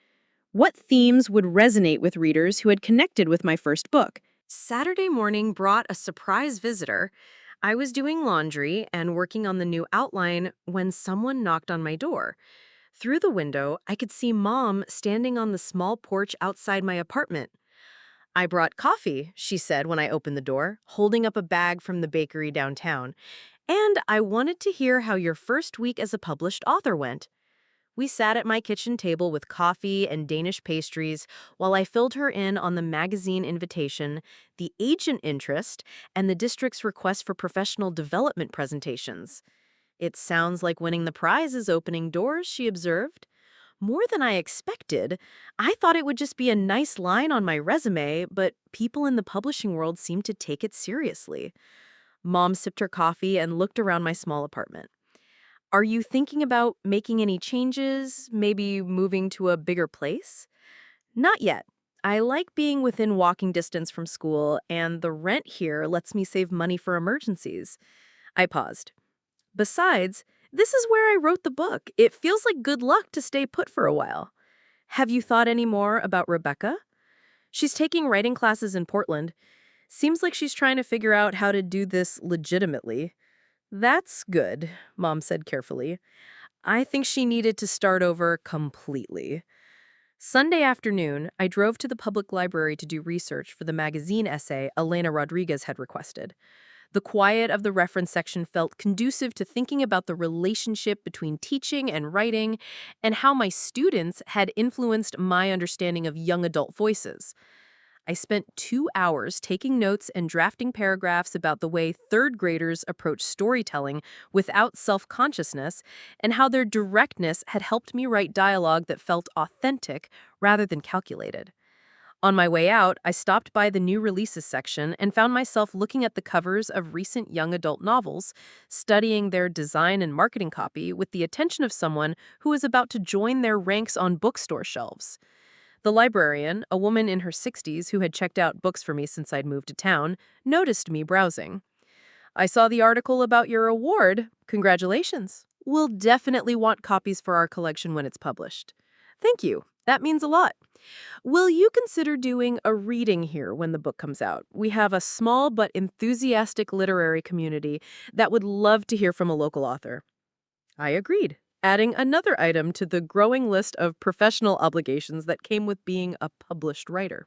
What themes would resonate with readers who had connected with my first book? Saturday morning brought a surprise visitor. I was doing laundry and working on the new outline when someone knocked on my door. Through the window, I could see Mom standing on the small porch outside my apartment. "I brought coffee," she said when I opened the door, holding up a bag from the bakery downtown. "And I wanted to hear how your first week as a published author went." We sat at my kitchen table with coffee and Danish pastries while I filled her in on the magazine invitation, the agent interest, and the district's request for professional development presentations. "It sounds like winning the prize is opening doors," she observed. "More than I expected. I thought it would just be a nice line on my resume, but people in the publishing world seem to take it seriously." Mom sipped her coffee and looked around my small apartment. "Are you thinking about making any changes, maybe moving to a bigger place?" "Not yet. I like being within walking distance from school, and the rent here lets me save money for emergencies." I paused. "Besides, this is where I wrote the book. It feels like good luck to stay put for a while." "Have you thought any more about Rebecca?" "She's taking writing classes in Portland. Seems like she's trying to figure out how to do this legitimately." "That's good," Mom said carefully. "I think she needed to start over completely." Sunday afternoon, I drove to the public library to do research for the magazine essay Elena Rodriguez had requested. The quiet of the reference section felt conducive to thinking about the relationship between teaching and writing and how my students had influenced my understanding of young adult voices. I spent 2 hours taking notes and drafting paragraphs about the way third graders approach storytelling without self-consciousness and how their directness had helped me write dialogue that felt authentic rather than calculated. On my way out, I stopped by the new releases section and found myself looking at the covers of recent young adult novels, studying their design and marketing copy with the attention of someone who was about to join their ranks on bookstore shelves. The librarian, a woman in her 60s who had checked out books for me since I'd moved to town, noticed me browsing. "I saw the article about your award. Congratulations. We'll definitely want copies for our collection when it's published." "Thank you. That means a lot. Will you consider doing a reading here when the book comes out? We have a small but enthusiastic literary community that would love to hear from a local author." I agreed. adding another item to the growing list of professional obligations that came with being a published writer.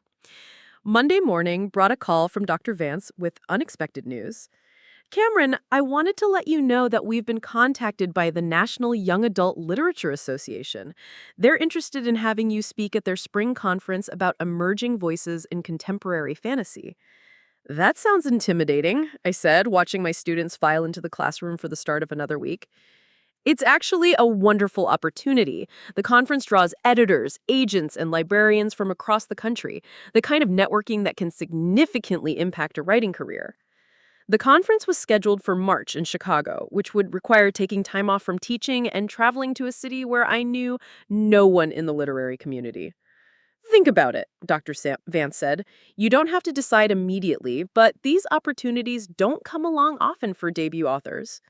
Monday morning brought a call from Dr. Vance with unexpected news. Cameron, I wanted to let you know that we've been contacted by the National Young Adult Literature Association. They're interested in having you speak at their spring conference about emerging voices in contemporary fantasy. That sounds intimidating, I said, watching my students file into the classroom for the start of another week. It's actually a wonderful opportunity. The conference draws editors, agents, and librarians from across the country, the kind of networking that can significantly impact a writing career. The conference was scheduled for March in Chicago, which would require taking time off from teaching and traveling to a city where I knew no one in the literary community. Think about it, Dr. Vance said. You don't have to decide immediately, but these opportunities don't come along often for debut authors.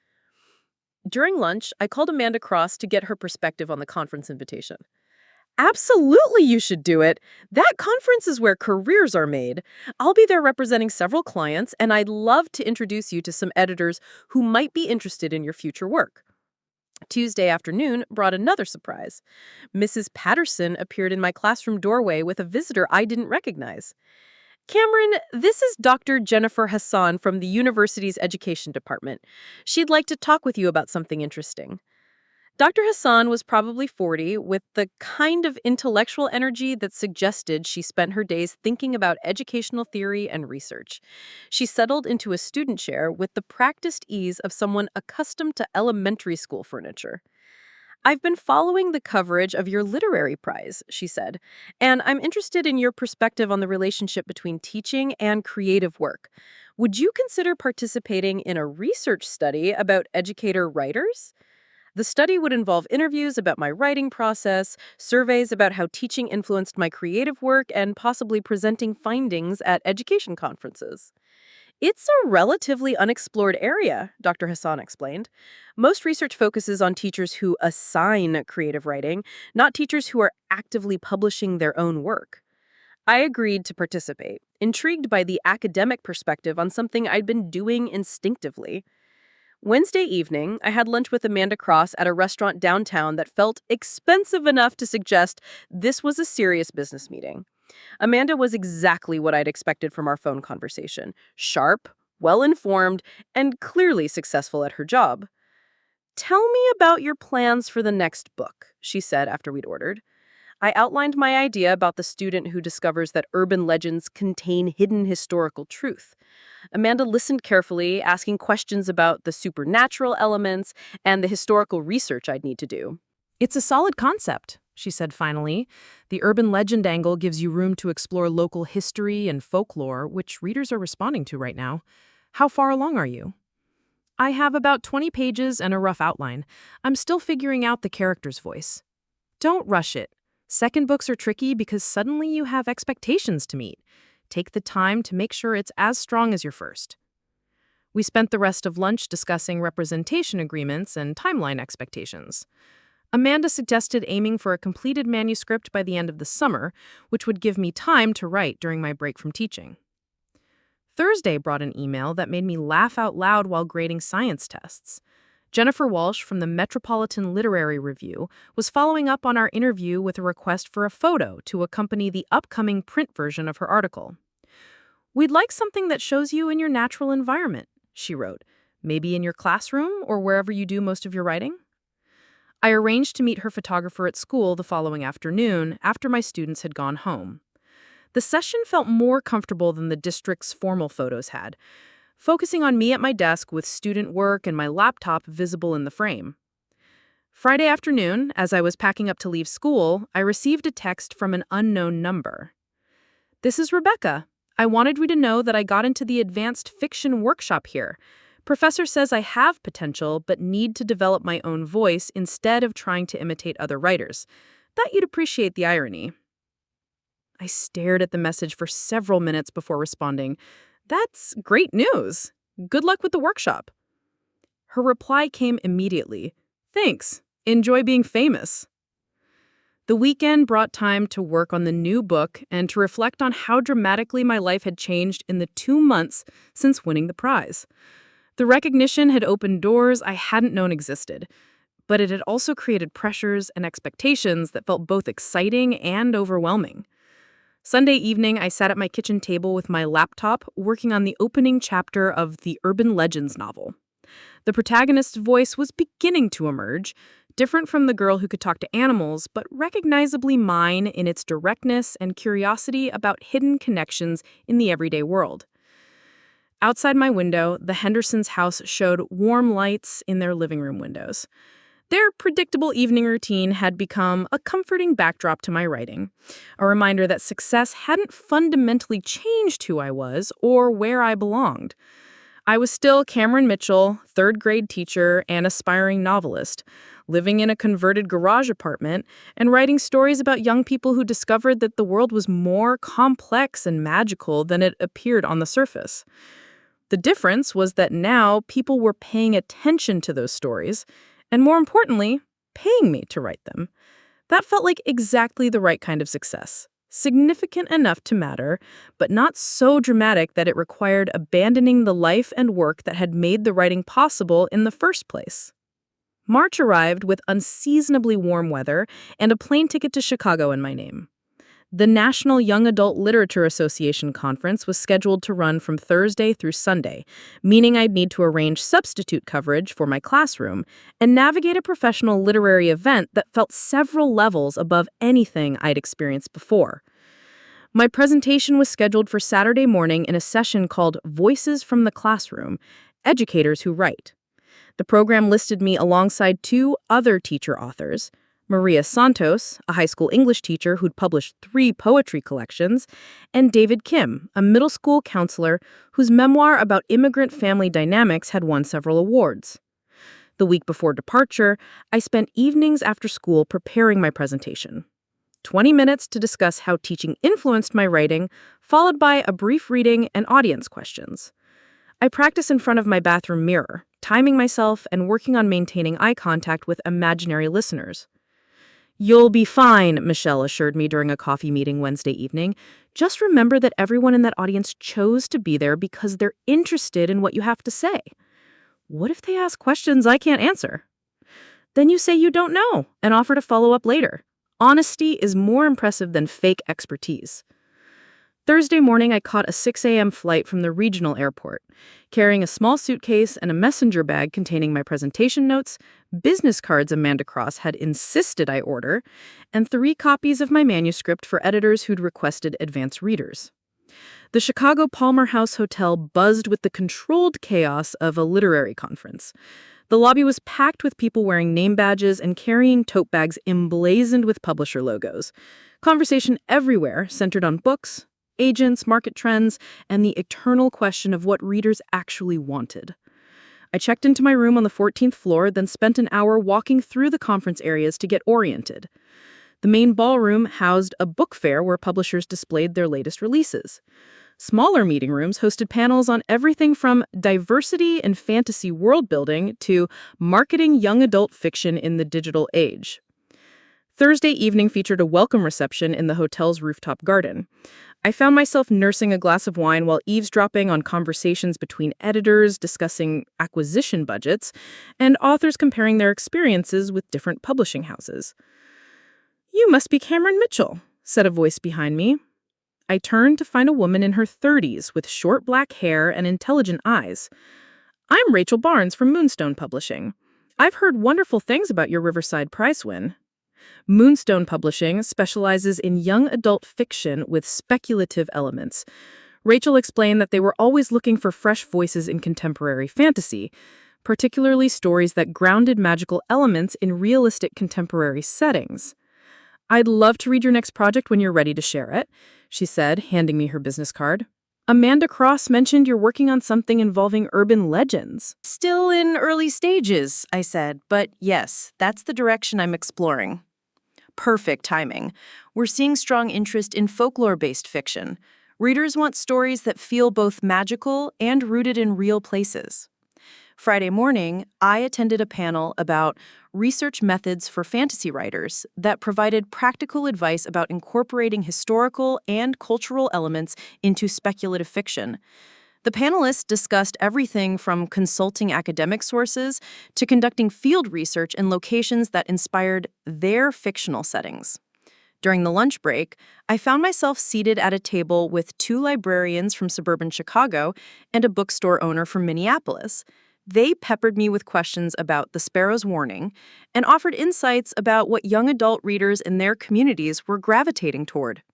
During lunch, I called Amanda Cross to get her perspective on the conference invitation. Absolutely, you should do it. That conference is where careers are made. I'll be there representing several clients, and I'd love to introduce you to some editors who might be interested in your future work. Tuesday afternoon brought another surprise. Mrs. Patterson appeared in my classroom doorway with a visitor I didn't recognize. Cameron, this is Dr. Jennifer Hassan from the university's education department. She'd like to talk with you about something interesting. Dr. Hassan was probably 40, with the kind of intellectual energy that suggested she spent her days thinking about educational theory and research. She settled into a student chair with the practiced ease of someone accustomed to elementary school furniture. I've been following the coverage of your literary prize, she said, and I'm interested in your perspective on the relationship between teaching and creative work. Would you consider participating in a research study about educator writers? The study would involve interviews about my writing process, surveys about how teaching influenced my creative work, and possibly presenting findings at education conferences. It's a relatively unexplored area, Dr. Hassan explained. Most research focuses on teachers who assign creative writing, not teachers who are actively publishing their own work. I agreed to participate, intrigued by the academic perspective on something I'd been doing instinctively. Wednesday evening, I had lunch with Amanda Cross at a restaurant downtown that felt expensive enough to suggest this was a serious business meeting. Amanda was exactly what I'd expected from our phone conversation. Sharp, well-informed, and clearly successful at her job. Tell me about your plans for the next book, she said after we'd ordered. I outlined my idea about the student who discovers that urban legends contain hidden historical truth. Amanda listened carefully, asking questions about the supernatural elements and the historical research I'd need to do. It's a solid concept, she said finally. The urban legend angle gives you room to explore local history and folklore, which readers are responding to right now. How far along are you? I have about 20 pages and a rough outline. I'm still figuring out the character's voice. Don't rush it. Second books are tricky because suddenly you have expectations to meet. Take the time to make sure it's as strong as your first. We spent the rest of lunch discussing representation agreements and timeline expectations. Amanda suggested aiming for a completed manuscript by the end of the summer, which would give me time to write during my break from teaching. Thursday brought an email that made me laugh out loud while grading science tests. Jennifer Walsh from the Metropolitan Literary Review was following up on our interview with a request for a photo to accompany the upcoming print version of her article. We'd like something that shows you in your natural environment, she wrote, maybe in your classroom or wherever you do most of your writing. I arranged to meet her photographer at school the following afternoon after my students had gone home. The session felt more comfortable than the district's formal photos had, focusing on me at my desk with student work and my laptop visible in the frame. Friday afternoon, as I was packing up to leave school, I received a text from an unknown number. This is Rebecca. I wanted you to know that I got into the advanced fiction workshop here. Professor says I have potential, but need to develop my own voice instead of trying to imitate other writers. Thought you'd appreciate the irony. I stared at the message for several minutes before responding. That's great news. Good luck with the workshop. Her reply came immediately. Thanks. Enjoy being famous. The weekend brought time to work on the new book and to reflect on how dramatically my life had changed in the 2 months since winning the prize. The recognition had opened doors I hadn't known existed. but it had also created pressures and expectations that felt both exciting and overwhelming. Sunday evening, I sat at my kitchen table with my laptop, working on the opening chapter of the urban legends novel. The protagonist's voice was beginning to emerge, different from the girl who could talk to animals, but recognizably mine in its directness and curiosity about hidden connections in the everyday world. Outside my window, the Hendersons' house showed warm lights in their living room windows. Their predictable evening routine had become a comforting backdrop to my writing, a reminder that success hadn't fundamentally changed who I was or where I belonged. I was still Cameron Mitchell, third-grade teacher and aspiring novelist, living in a converted garage apartment and writing stories about young people who discovered that the world was more complex and magical than it appeared on the surface. The difference was that now people were paying attention to those stories, and more importantly, paying me to write them. That felt like exactly the right kind of success. Significant enough to matter, but not so dramatic that it required abandoning the life and work that had made the writing possible in the first place. March arrived with unseasonably warm weather and a plane ticket to Chicago in my name. The National Young Adult Literature Association conference was scheduled to run from Thursday through Sunday, meaning I'd need to arrange substitute coverage for my classroom and navigate a professional literary event that felt several levels above anything I'd experienced before. My presentation was scheduled for Saturday morning in a session called Voices from the Classroom, Educators Who Write. The program listed me alongside two other teacher authors, Maria Santos, a high school English teacher who'd published 3 poetry collections, and David Kim, a middle school counselor whose memoir about immigrant family dynamics had won several awards. The week before departure, I spent evenings after school preparing my presentation. 20 minutes to discuss how teaching influenced my writing, followed by a brief reading and audience questions. I practice in front of my bathroom mirror, timing myself and working on maintaining eye contact with imaginary listeners. "You'll be fine," Michelle assured me during a coffee meeting Wednesday evening. "Just remember that everyone in that audience chose to be there because they're interested in what you have to say. What if they ask questions I can't answer? Then you say you don't know and offer to follow up later. Honesty is more impressive than fake expertise." Thursday morning, I caught a 6 a.m. flight from the regional airport, carrying a small suitcase and a messenger bag containing my presentation notes, business cards Amanda Cross had insisted I order, and 3 copies of my manuscript for editors who'd requested advance readers. The Chicago Palmer House Hotel buzzed with the controlled chaos of a literary conference. The lobby was packed with people wearing name badges and carrying tote bags emblazoned with publisher logos. Conversation everywhere centered on books, agents, market trends, and the eternal question of what readers actually wanted. I checked into my room on the 14th floor, then spent an hour walking through the conference areas to get oriented. The main ballroom housed a book fair where publishers displayed their latest releases. Smaller meeting rooms hosted panels on everything from diversity and fantasy world building to marketing young adult fiction in the digital age. Thursday evening featured a welcome reception in the hotel's rooftop garden. I found myself nursing a glass of wine while eavesdropping on conversations between editors discussing acquisition budgets and authors comparing their experiences with different publishing houses. "You must be Cameron Mitchell," said a voice behind me. I turned to find a woman in her 30s with short black hair and intelligent eyes. "I'm Rachel Barnes from Moonstone Publishing. I've heard wonderful things about your Riverside Prize win." Moonstone Publishing specializes in young adult fiction with speculative elements. Rachel explained that they were always looking for fresh voices in contemporary fantasy, particularly stories that grounded magical elements in realistic contemporary settings. "I'd love to read your next project when you're ready to share it," she said, handing me her business card. "Amanda Cross mentioned you're working on something involving urban legends." "Still in early stages," I said, "but yes, that's the direction I'm exploring." Perfect timing. We're seeing strong interest in folklore-based fiction. Readers want stories that feel both magical and rooted in real places. Friday morning, I attended a panel about research methods for fantasy writers that provided practical advice about incorporating historical and cultural elements into speculative fiction. The panelists discussed everything from consulting academic sources to conducting field research in locations that inspired their fictional settings. During the lunch break, I found myself seated at a table with two librarians from suburban Chicago and a bookstore owner from Minneapolis. They peppered me with questions about The Sparrow's Warning and offered insights about what young adult readers in their communities were gravitating toward.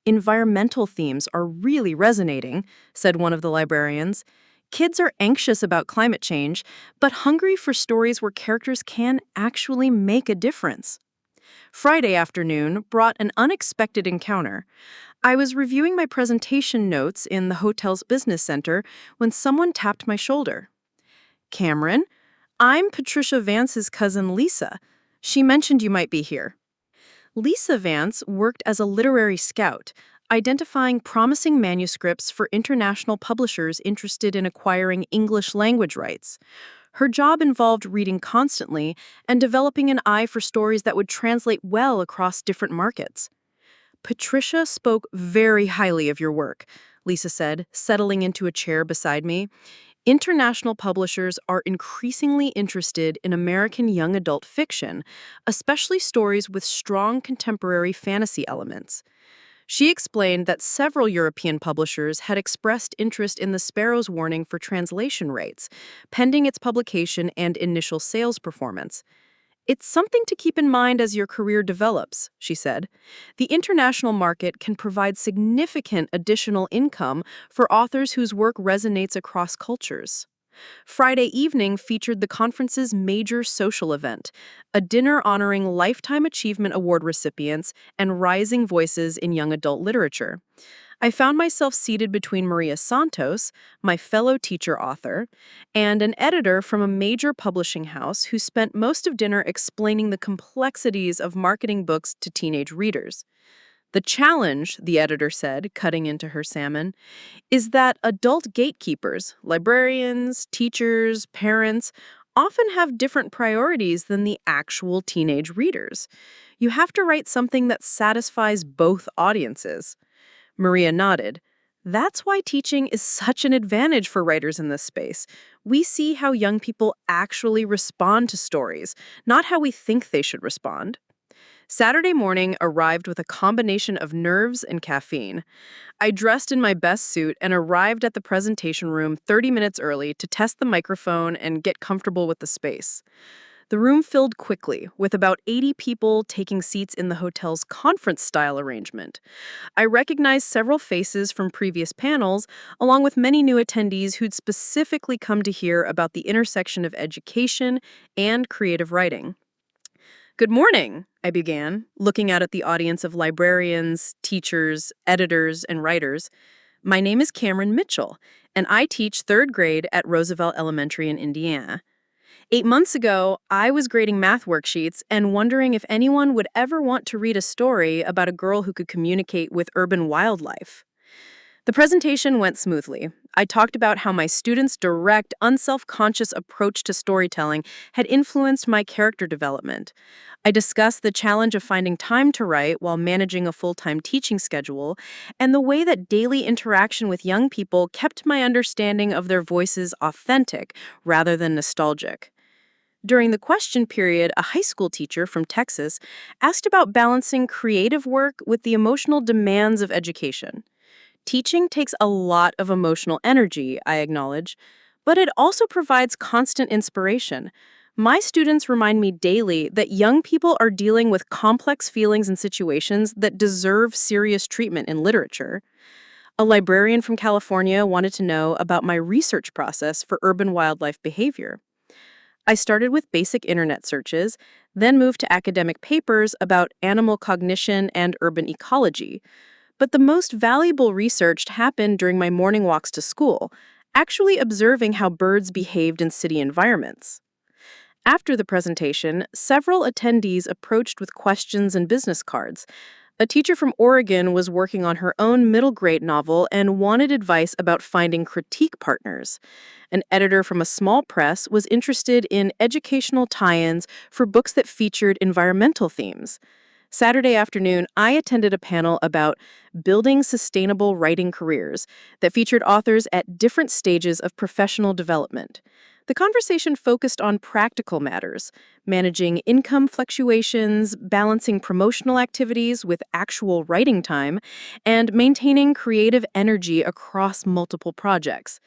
Environmental themes are really resonating, said one of the librarians. Kids are anxious about climate change, but hungry for stories where characters can actually make a difference. Friday afternoon brought an unexpected encounter. I was reviewing my presentation notes in the hotel's business center when someone tapped my shoulder. Cameron, I'm Patricia Vance's cousin Lisa. She mentioned you might be here. Lisa Vance worked as a literary scout, identifying promising manuscripts for international publishers interested in acquiring English language rights. Her job involved reading constantly and developing an eye for stories that would translate well across different markets. Patricia spoke very highly of your work, Lisa said, settling into a chair beside me. International publishers are increasingly interested in American young adult fiction, especially stories with strong contemporary fantasy elements. She explained that several European publishers had expressed interest in The Sparrow's Warning for translation rights, pending its publication and initial sales performance. It's something to keep in mind as your career develops, she said. The international market can provide significant additional income for authors whose work resonates across cultures. Friday evening featured the conference's major social event, a dinner honoring Lifetime Achievement Award recipients and rising voices in young adult literature. I found myself seated between Maria Santos, my fellow teacher author, and an editor from a major publishing house who spent most of dinner explaining the complexities of marketing books to teenage readers. The challenge, the editor said, cutting into her salmon, is that adult gatekeepers, librarians, teachers, parents, often have different priorities than the actual teenage readers. You have to write something that satisfies both audiences. Maria nodded. That's why teaching is such an advantage for writers in this space. We see how young people actually respond to stories, not how we think they should respond. Saturday morning arrived with a combination of nerves and caffeine. I dressed in my best suit and arrived at the presentation room 30 minutes early to test the microphone and get comfortable with the space. The room filled quickly, with about 80 people taking seats in the hotel's conference-style arrangement. I recognized several faces from previous panels, along with many new attendees who'd specifically come to hear about the intersection of education and creative writing. Good morning, I began, looking out at the audience of librarians, teachers, editors, and writers. My name is Cameron Mitchell, and I teach third grade at Roosevelt Elementary in Indiana. 8 months ago, I was grading math worksheets and wondering if anyone would ever want to read a story about a girl who could communicate with urban wildlife. The presentation went smoothly. I talked about how my students' direct, unself-conscious approach to storytelling had influenced my character development. I discussed the challenge of finding time to write while managing a full-time teaching schedule, and the way that daily interaction with young people kept my understanding of their voices authentic rather than nostalgic. During the question period, a high school teacher from Texas asked about balancing creative work with the emotional demands of education. Teaching takes a lot of emotional energy, I acknowledge, but it also provides constant inspiration. My students remind me daily that young people are dealing with complex feelings and situations that deserve serious treatment in literature. A librarian from California wanted to know about my research process for urban wildlife behavior. I started with basic internet searches, then moved to academic papers about animal cognition and urban ecology. But the most valuable research happened during my morning walks to school, actually observing how birds behaved in city environments. After the presentation, several attendees approached with questions and business cards. A teacher from Oregon was working on her own middle grade novel and wanted advice about finding critique partners. An editor from a small press was interested in educational tie-ins for books that featured environmental themes. Saturday afternoon, I attended a panel about building sustainable writing careers that featured authors at different stages of professional development. The conversation focused on practical matters, managing income fluctuations, balancing promotional activities with actual writing time, and maintaining creative energy across multiple projects.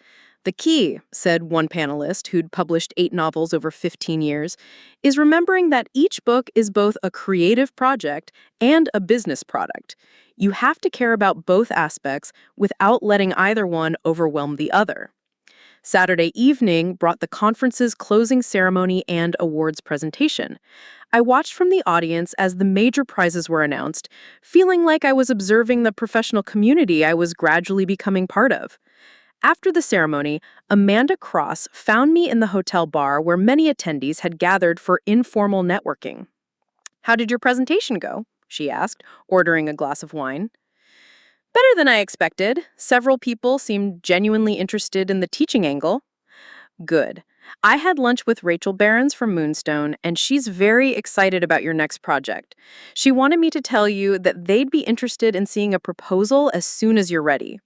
The key, said one panelist who'd published 8 novels over 15 years, is remembering that each book is both a creative project and a business product. You have to care about both aspects without letting either one overwhelm the other. Saturday evening brought the conference's closing ceremony and awards presentation. I watched from the audience as the major prizes were announced, feeling like I was observing the professional community I was gradually becoming part of. After the ceremony, Amanda Cross found me in the hotel bar where many attendees had gathered for informal networking. "How did your presentation go?" she asked, ordering a glass of wine. "Better than I expected. Several people seemed genuinely interested in the teaching angle." "Good. I had lunch with Rachel Behrens from Moonstone, and she's very excited about your next project. She wanted me to tell you that they'd be interested in seeing a proposal as soon as you're ready."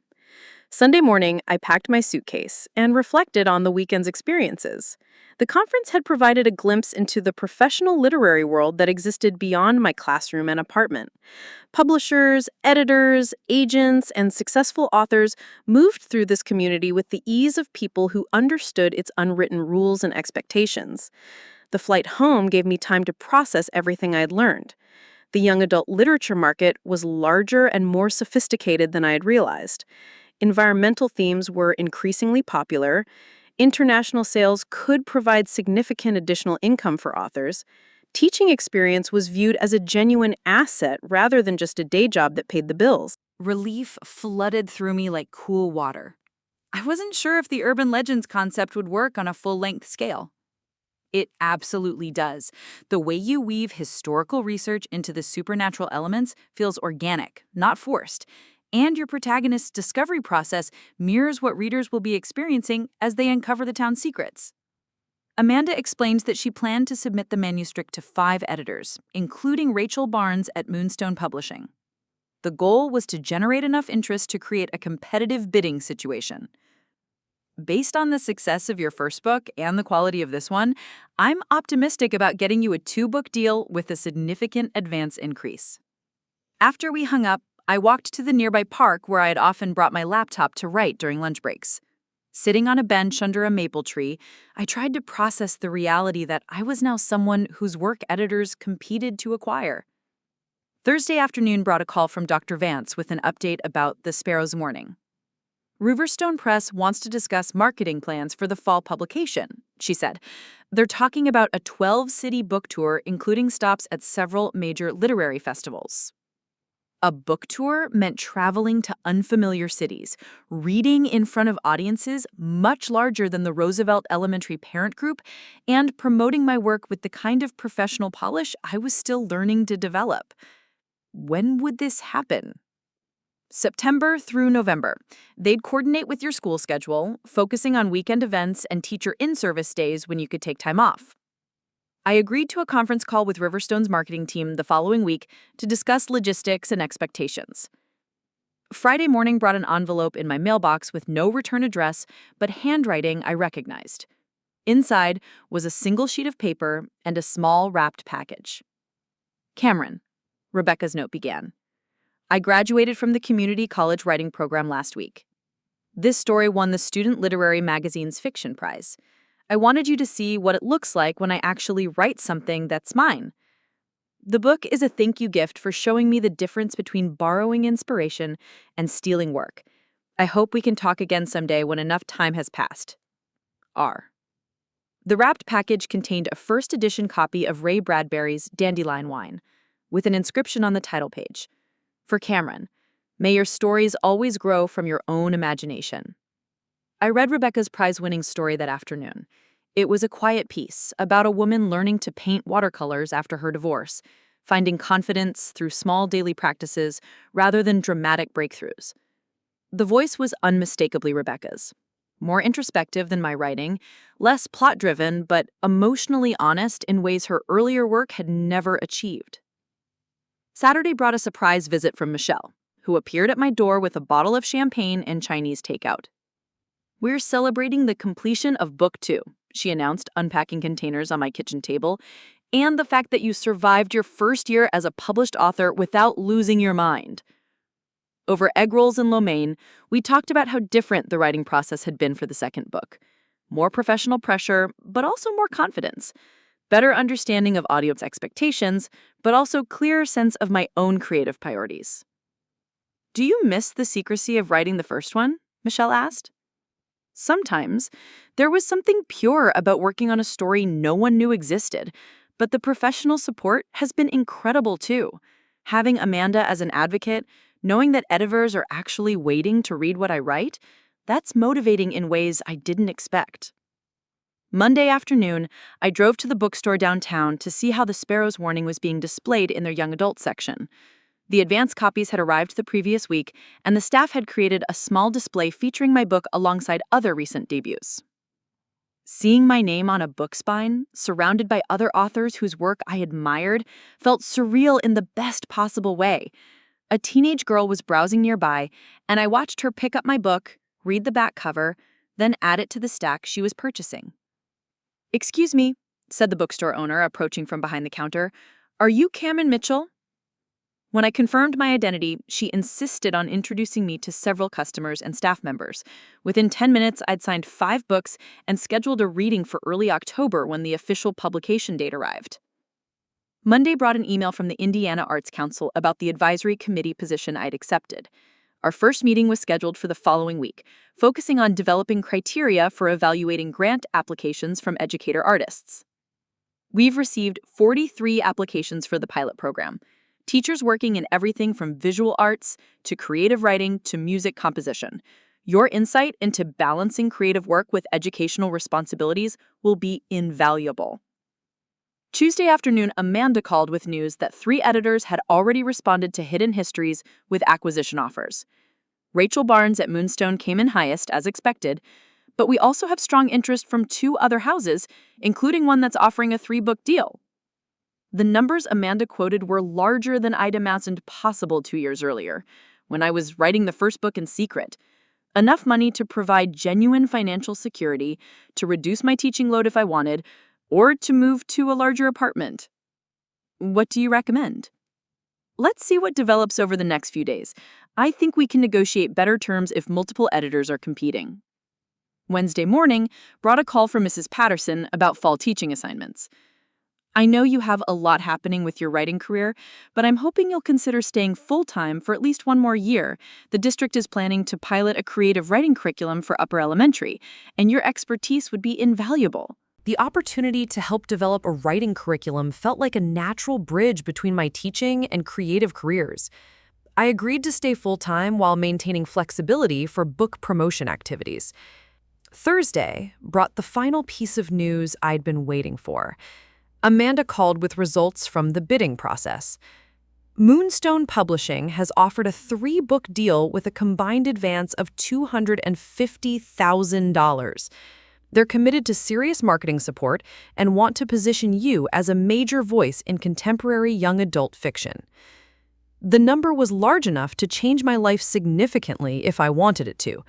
Sunday morning, I packed my suitcase and reflected on the weekend's experiences. The conference had provided a glimpse into the professional literary world that existed beyond my classroom and apartment. Publishers, editors, agents, and successful authors moved through this community with the ease of people who understood its unwritten rules and expectations. The flight home gave me time to process everything I had learned. The young adult literature market was larger and more sophisticated than I had realized. Environmental themes were increasingly popular. International sales could provide significant additional income for authors. Teaching experience was viewed as a genuine asset rather than just a day job that paid the bills. Relief flooded through me like cool water. I wasn't sure if the urban legends concept would work on a full-length scale. It absolutely does. The way you weave historical research into the supernatural elements feels organic, not forced. And your protagonist's discovery process mirrors what readers will be experiencing as they uncover the town's secrets. Amanda explains that she planned to submit the manuscript to 5 editors, including Rachel Barnes at Moonstone Publishing. The goal was to generate enough interest to create a competitive bidding situation. Based on the success of your first book and the quality of this one, I'm optimistic about getting you a 2-book deal with a significant advance increase. After we hung up, I walked to the nearby park where I had often brought my laptop to write during lunch breaks. Sitting on a bench under a maple tree, I tried to process the reality that I was now someone whose work editors competed to acquire. Thursday afternoon brought a call from Dr. Vance with an update about The Sparrow's Morning. Riverstone Press wants to discuss marketing plans for the fall publication, she said. They're talking about a 12-city book tour, including stops at several major literary festivals. A book tour meant traveling to unfamiliar cities, reading in front of audiences much larger than the Roosevelt Elementary Parent Group, and promoting my work with the kind of professional polish I was still learning to develop. When would this happen? September through November. They'd coordinate with your school schedule, focusing on weekend events and teacher in-service days when you could take time off. I agreed to a conference call with Riverstone's marketing team the following week to discuss logistics and expectations. Friday morning brought an envelope in my mailbox with no return address, but handwriting I recognized. Inside was a single sheet of paper and a small wrapped package. "Cameron," Rebecca's note began. "I graduated from the community college writing program last week. This story won the Student Literary Magazine's Fiction Prize. I wanted you to see what it looks like when I actually write something that's mine. The book is a thank you gift for showing me the difference between borrowing inspiration and stealing work. I hope we can talk again someday when enough time has passed. R." The wrapped package contained a first edition copy of Ray Bradbury's Dandelion Wine, with an inscription on the title page. "For Cameron, may your stories always grow from your own imagination." I read Rebecca's prize-winning story that afternoon. It was a quiet piece about a woman learning to paint watercolors after her divorce, finding confidence through small daily practices rather than dramatic breakthroughs. The voice was unmistakably Rebecca's. More introspective than my writing, less plot-driven, but emotionally honest in ways her earlier work had never achieved. Saturday brought a surprise visit from Michelle, who appeared at my door with a bottle of champagne and Chinese takeout. "We're celebrating the completion of Book 2, she announced, unpacking containers on my kitchen table, "and the fact that you survived your first year as a published author without losing your mind." Over egg rolls and lo mein, we talked about how different the writing process had been for the second book. More professional pressure, but also more confidence. Better understanding of audience expectations, but also clearer sense of my own creative priorities. "Do you miss the secrecy of writing the first one?" Michelle asked. Sometimes. There was something pure about working on a story no one knew existed, but the professional support has been incredible too. Having Amanda as an advocate, knowing that editors are actually waiting to read what I write, that's motivating in ways I didn't expect. Monday afternoon, I drove to the bookstore downtown to see how The Sparrow's Warning was being displayed in their young adult section. The advance copies had arrived the previous week, and the staff had created a small display featuring my book alongside other recent debuts. Seeing my name on a book spine, surrounded by other authors whose work I admired, felt surreal in the best possible way. A teenage girl was browsing nearby, and I watched her pick up my book, read the back cover, then add it to the stack she was purchasing. "Excuse me," said the bookstore owner, approaching from behind the counter. "Are you Cameron Mitchell?" When I confirmed my identity, she insisted on introducing me to several customers and staff members. Within 10 minutes, I'd signed 5 books and scheduled a reading for early October when the official publication date arrived. Monday brought an email from the Indiana Arts Council about the advisory committee position I'd accepted. Our first meeting was scheduled for the following week, focusing on developing criteria for evaluating grant applications from educator artists. We've received 43 applications for the pilot program. Teachers working in everything from visual arts to creative writing to music composition. Your insight into balancing creative work with educational responsibilities will be invaluable. Tuesday afternoon, Amanda called with news that 3 editors had already responded to Hidden Histories with acquisition offers. Rachel Barnes at Moonstone came in highest, as expected, but we also have strong interest from 2 other houses, including one that's offering a 3-book deal. The numbers Amanda quoted were larger than I'd imagined possible 2 years earlier, when I was writing the first book in secret. Enough money to provide genuine financial security, to reduce my teaching load if I wanted, or to move to a larger apartment. What do you recommend? Let's see what develops over the next few days. I think we can negotiate better terms if multiple editors are competing. Wednesday morning brought a call from Mrs. Patterson about fall teaching assignments. "I know you have a lot happening with your writing career, but I'm hoping you'll consider staying full-time for at least 1 more year. The district is planning to pilot a creative writing curriculum for upper elementary, and your expertise would be invaluable." The opportunity to help develop a writing curriculum felt like a natural bridge between my teaching and creative careers. I agreed to stay full-time while maintaining flexibility for book promotion activities. Thursday brought the final piece of news I'd been waiting for. Amanda called with results from the bidding process. Moonstone Publishing has offered a 3-book deal with a combined advance of $250,000. They're committed to serious marketing support and want to position you as a major voice in contemporary young adult fiction. The number was large enough to change my life significantly if I wanted it to.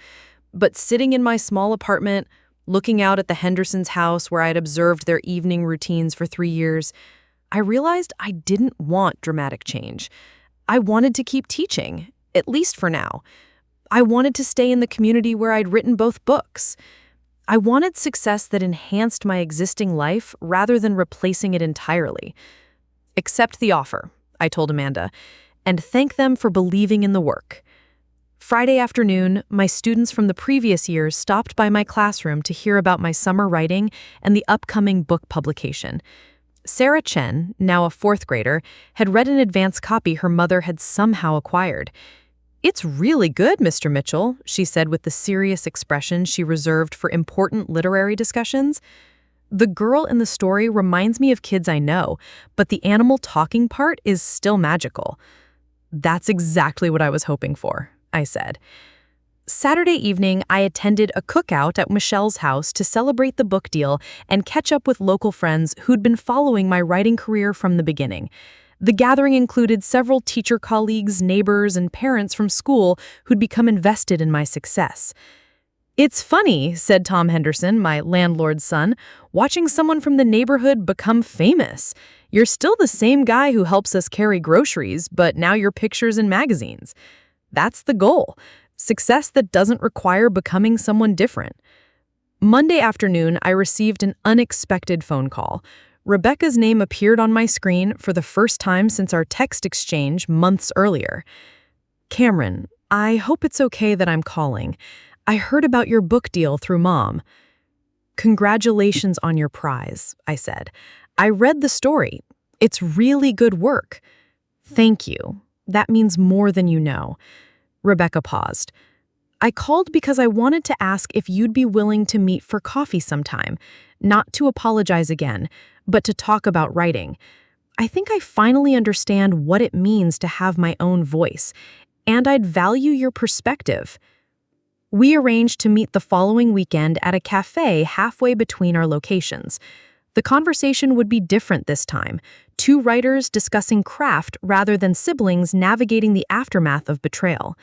But sitting in my small apartment, looking out at the Hendersons' house where I'd observed their evening routines for 3 years, I realized I didn't want dramatic change. I wanted to keep teaching, at least for now. I wanted to stay in the community where I'd written both books. I wanted success that enhanced my existing life rather than replacing it entirely. "Accept the offer," I told Amanda, "and thank them for believing in the work." Friday afternoon, my students from the previous year stopped by my classroom to hear about my summer writing and the upcoming book publication. Sarah Chen, now a 4th grader, had read an advance copy her mother had somehow acquired. "It's really good, Mr. Mitchell," she said with the serious expression she reserved for important literary discussions. "The girl in the story reminds me of kids I know, but the animal talking part is still magical." "That's exactly what I was hoping for," I said. Saturday evening, I attended a cookout at Michelle's house to celebrate the book deal and catch up with local friends who'd been following my writing career from the beginning. The gathering included several teacher colleagues, neighbors, and parents from school who'd become invested in my success. "It's funny," said Tom Henderson, my landlord's son, "watching someone from the neighborhood become famous. You're still the same guy who helps us carry groceries, but now your picture's in magazines. That's the goal. Success that doesn't require becoming someone different." Monday afternoon, I received an unexpected phone call. Rebecca's name appeared on my screen for the first time since our text exchange months earlier. "Cameron, I hope it's okay that I'm calling. I heard about your book deal through Mom." "Congratulations on your prize," I said. "I read the story. It's really good work." "Thank you. That means more than you know." Rebecca paused. "I called because I wanted to ask if you'd be willing to meet for coffee sometime, not to apologize again, but to talk about writing. I think I finally understand what it means to have my own voice, and I'd value your perspective." We arranged to meet the following weekend at a cafe halfway between our locations. The conversation would be different this time, two writers discussing craft rather than siblings navigating the aftermath of betrayal.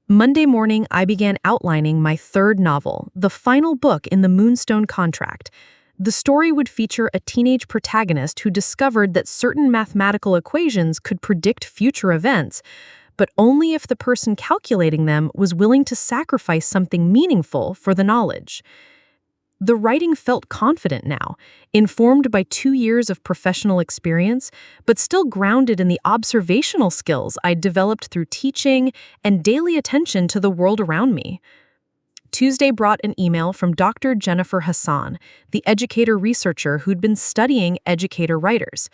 Monday morning, I began outlining my third novel, the final book in the Moonstone contract. The story would feature a teenage protagonist who discovered that certain mathematical equations could predict future events, but only if the person calculating them was willing to sacrifice something meaningful for the knowledge. The writing felt confident now, informed by 2 years of professional experience, but still grounded in the observational skills I'd developed through teaching and daily attention to the world around me. Tuesday brought an email from Dr. Jennifer Hassan, the educator researcher who'd been studying educator writers.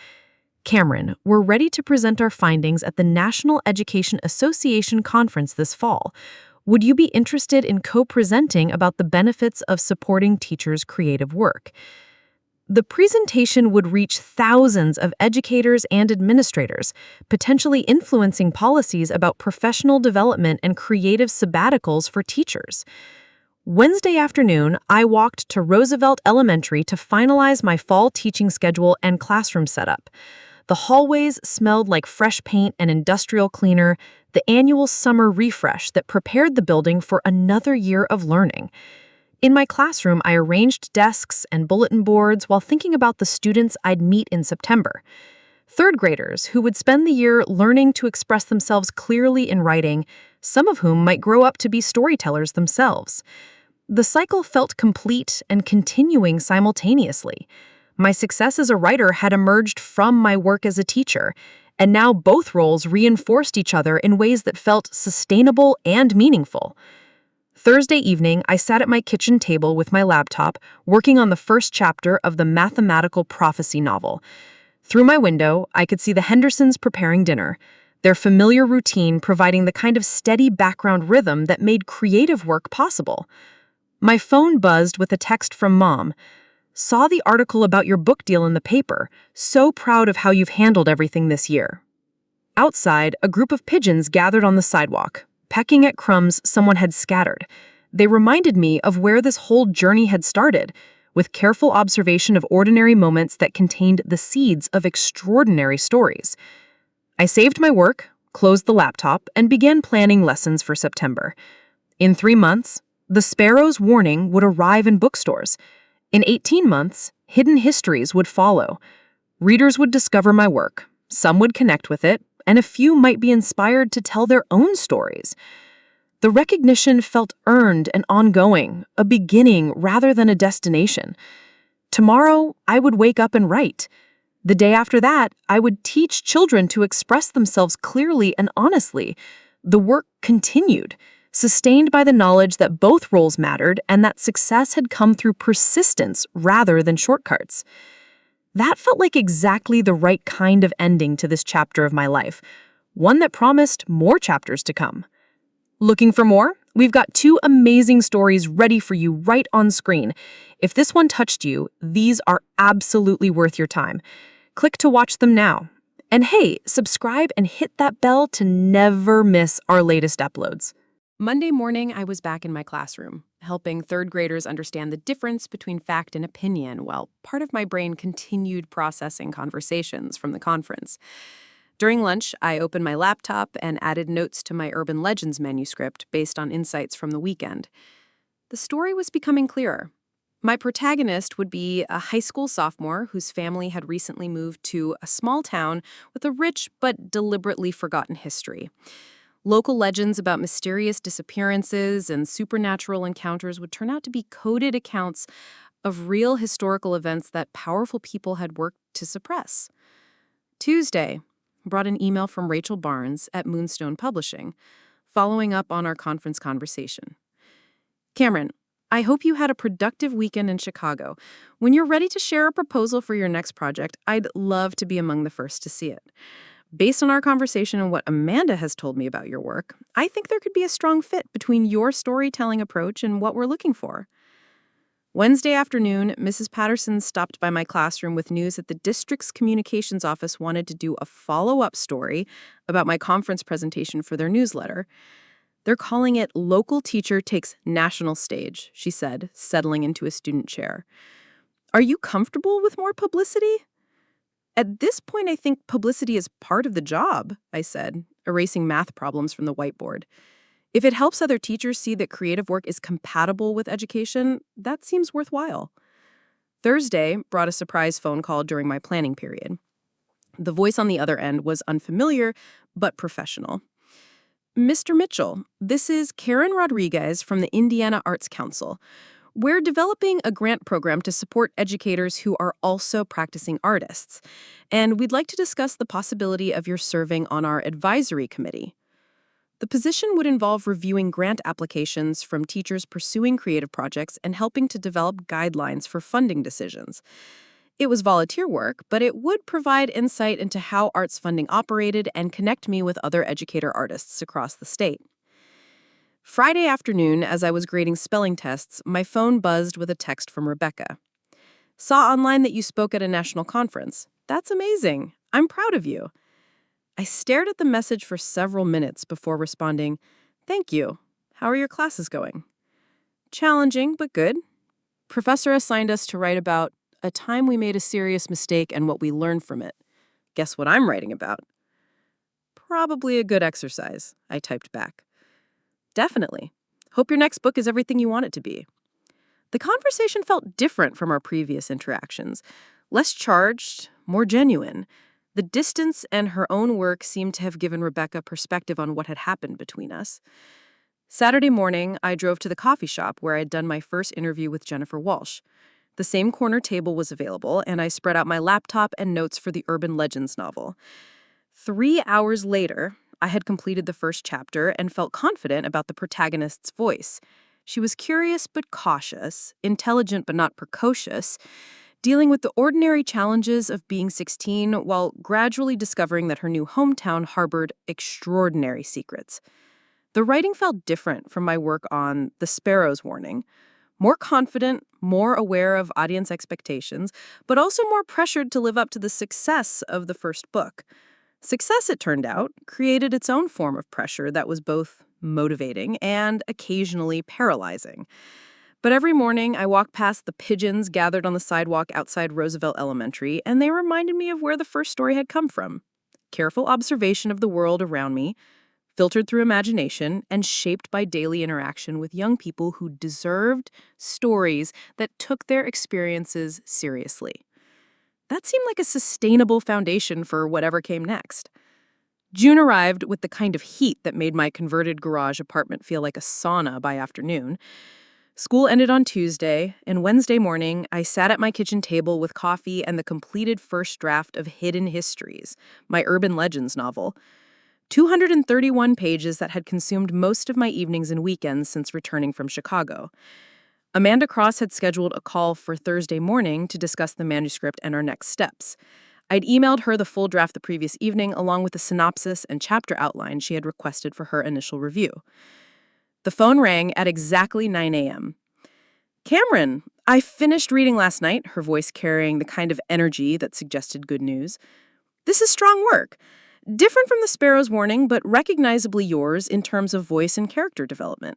"Cameron, we're ready to present our findings at the National Education Association conference this fall. Would you be interested in co-presenting about the benefits of supporting teachers' creative work?" The presentation would reach thousands of educators and administrators, potentially influencing policies about professional development and creative sabbaticals for teachers. Wednesday afternoon, I walked to Roosevelt Elementary to finalize my fall teaching schedule and classroom setup. The hallways smelled like fresh paint and industrial cleaner, the annual summer refresh that prepared the building for another year of learning. In my classroom, I arranged desks and bulletin boards while thinking about the students I'd meet in September. Third graders who would spend the year learning to express themselves clearly in writing, some of whom might grow up to be storytellers themselves. The cycle felt complete and continuing simultaneously. My success as a writer had emerged from my work as a teacher, and now both roles reinforced each other in ways that felt sustainable and meaningful. Thursday evening, I sat at my kitchen table with my laptop, working on the first chapter of the mathematical prophecy novel. Through my window, I could see the Hendersons preparing dinner, their familiar routine providing the kind of steady background rhythm that made creative work possible. My phone buzzed with a text from Mom. "Saw the article about your book deal in the paper. So proud of how you've handled everything this year." Outside, a group of pigeons gathered on the sidewalk, pecking at crumbs someone had scattered. They reminded me of where this whole journey had started, with careful observation of ordinary moments that contained the seeds of extraordinary stories. I saved my work, closed the laptop, and began planning lessons for September. In 3 months, The Sparrow's Warning would arrive in bookstores. In 18 months, Hidden Histories would follow. Readers would discover my work, some would connect with it, and a few might be inspired to tell their own stories. The recognition felt earned and ongoing, a beginning rather than a destination. Tomorrow, I would wake up and write. The day after that, I would teach children to express themselves clearly and honestly. The work continued, sustained by the knowledge that both roles mattered and that success had come through persistence rather than shortcuts. That felt like exactly the right kind of ending to this chapter of my life, one that promised more chapters to come. Looking for more? We've got 2 amazing stories ready for you right on screen. If this one touched you, these are absolutely worth your time. Click to watch them now. And hey, subscribe and hit that bell to never miss our latest uploads. Monday morning, I was back in my classroom, helping third graders understand the difference between fact and opinion, while part of my brain continued processing conversations from the conference. During lunch, I opened my laptop and added notes to my urban legends manuscript based on insights from the weekend. The story was becoming clearer. My protagonist would be a high school sophomore whose family had recently moved to a small town with a rich but deliberately forgotten history. Local legends about mysterious disappearances and supernatural encounters would turn out to be coded accounts of real historical events that powerful people had worked to suppress. Tuesday brought an email from Rachel Barnes at Moonstone Publishing, following up on our conference conversation. Cameron, I hope you had a productive weekend in Chicago. When you're ready to share a proposal for your next project, I'd love to be among the first to see it. Based on our conversation and what Amanda has told me about your work, I think there could be a strong fit between your storytelling approach and what we're looking for. Wednesday afternoon, Mrs. Patterson stopped by my classroom with news that the district's communications office wanted to do a follow-up story about my conference presentation for their newsletter. They're calling it Local Teacher Takes National Stage, she said, settling into a student chair. Are you comfortable with more publicity? At this point, I think publicity is part of the job, I said, erasing math problems from the whiteboard. If it helps other teachers see that creative work is compatible with education, that seems worthwhile. Thursday brought a surprise phone call during my planning period. The voice on the other end was unfamiliar, but professional. Mr. Mitchell, this is Karen Rodriguez from the Indiana Arts Council. We're developing a grant program to support educators who are also practicing artists, and we'd like to discuss the possibility of your serving on our advisory committee. The position would involve reviewing grant applications from teachers pursuing creative projects and helping to develop guidelines for funding decisions. It was volunteer work, but it would provide insight into how arts funding operated and connect me with other educator artists across the state. Friday afternoon, as I was grading spelling tests, my phone buzzed with a text from Rebecca. Saw online that you spoke at a national conference. That's amazing. I'm proud of you. I stared at the message for several minutes before responding, Thank you. How are your classes going? Challenging, but good. Professor assigned us to write about a time we made a serious mistake and what we learned from it. Guess what I'm writing about? Probably a good exercise, I typed back. Definitely. Hope your next book is everything you want it to be. The conversation felt different from our previous interactions. Less charged, more genuine. The distance and her own work seemed to have given Rebecca perspective on what had happened between us. Saturday morning, I drove to the coffee shop where I had done my first interview with Jennifer Walsh. The same corner table was available, and I spread out my laptop and notes for the urban legends novel. 3 hours later, I had completed the first chapter and felt confident about the protagonist's voice. She was curious but cautious, intelligent but not precocious, dealing with the ordinary challenges of being 16 while gradually discovering that her new hometown harbored extraordinary secrets. The writing felt different from my work on The Sparrow's Warning. More confident, more aware of audience expectations, but also more pressured to live up to the success of the first book. Success, it turned out, created its own form of pressure that was both motivating and occasionally paralyzing. But every morning, I walked past the pigeons gathered on the sidewalk outside Roosevelt Elementary, and they reminded me of where the first story had come from. Careful observation of the world around me, filtered through imagination, and shaped by daily interaction with young people who deserved stories that took their experiences seriously. That seemed like a sustainable foundation for whatever came next. June arrived with the kind of heat that made my converted garage apartment feel like a sauna by afternoon. School ended on Tuesday, and Wednesday morning, I sat at my kitchen table with coffee and the completed first draft of Hidden Histories, my urban legends novel. 231 pages that had consumed most of my evenings and weekends since returning from Chicago. Amanda Cross had scheduled a call for Thursday morning to discuss the manuscript and our next steps. I'd emailed her the full draft the previous evening, along with the synopsis and chapter outline she had requested for her initial review. The phone rang at exactly 9 a.m. Cameron, I finished reading last night, her voice carrying the kind of energy that suggested good news. This is strong work. Different from The Sparrow's Warning, but recognizably yours in terms of voice and character development.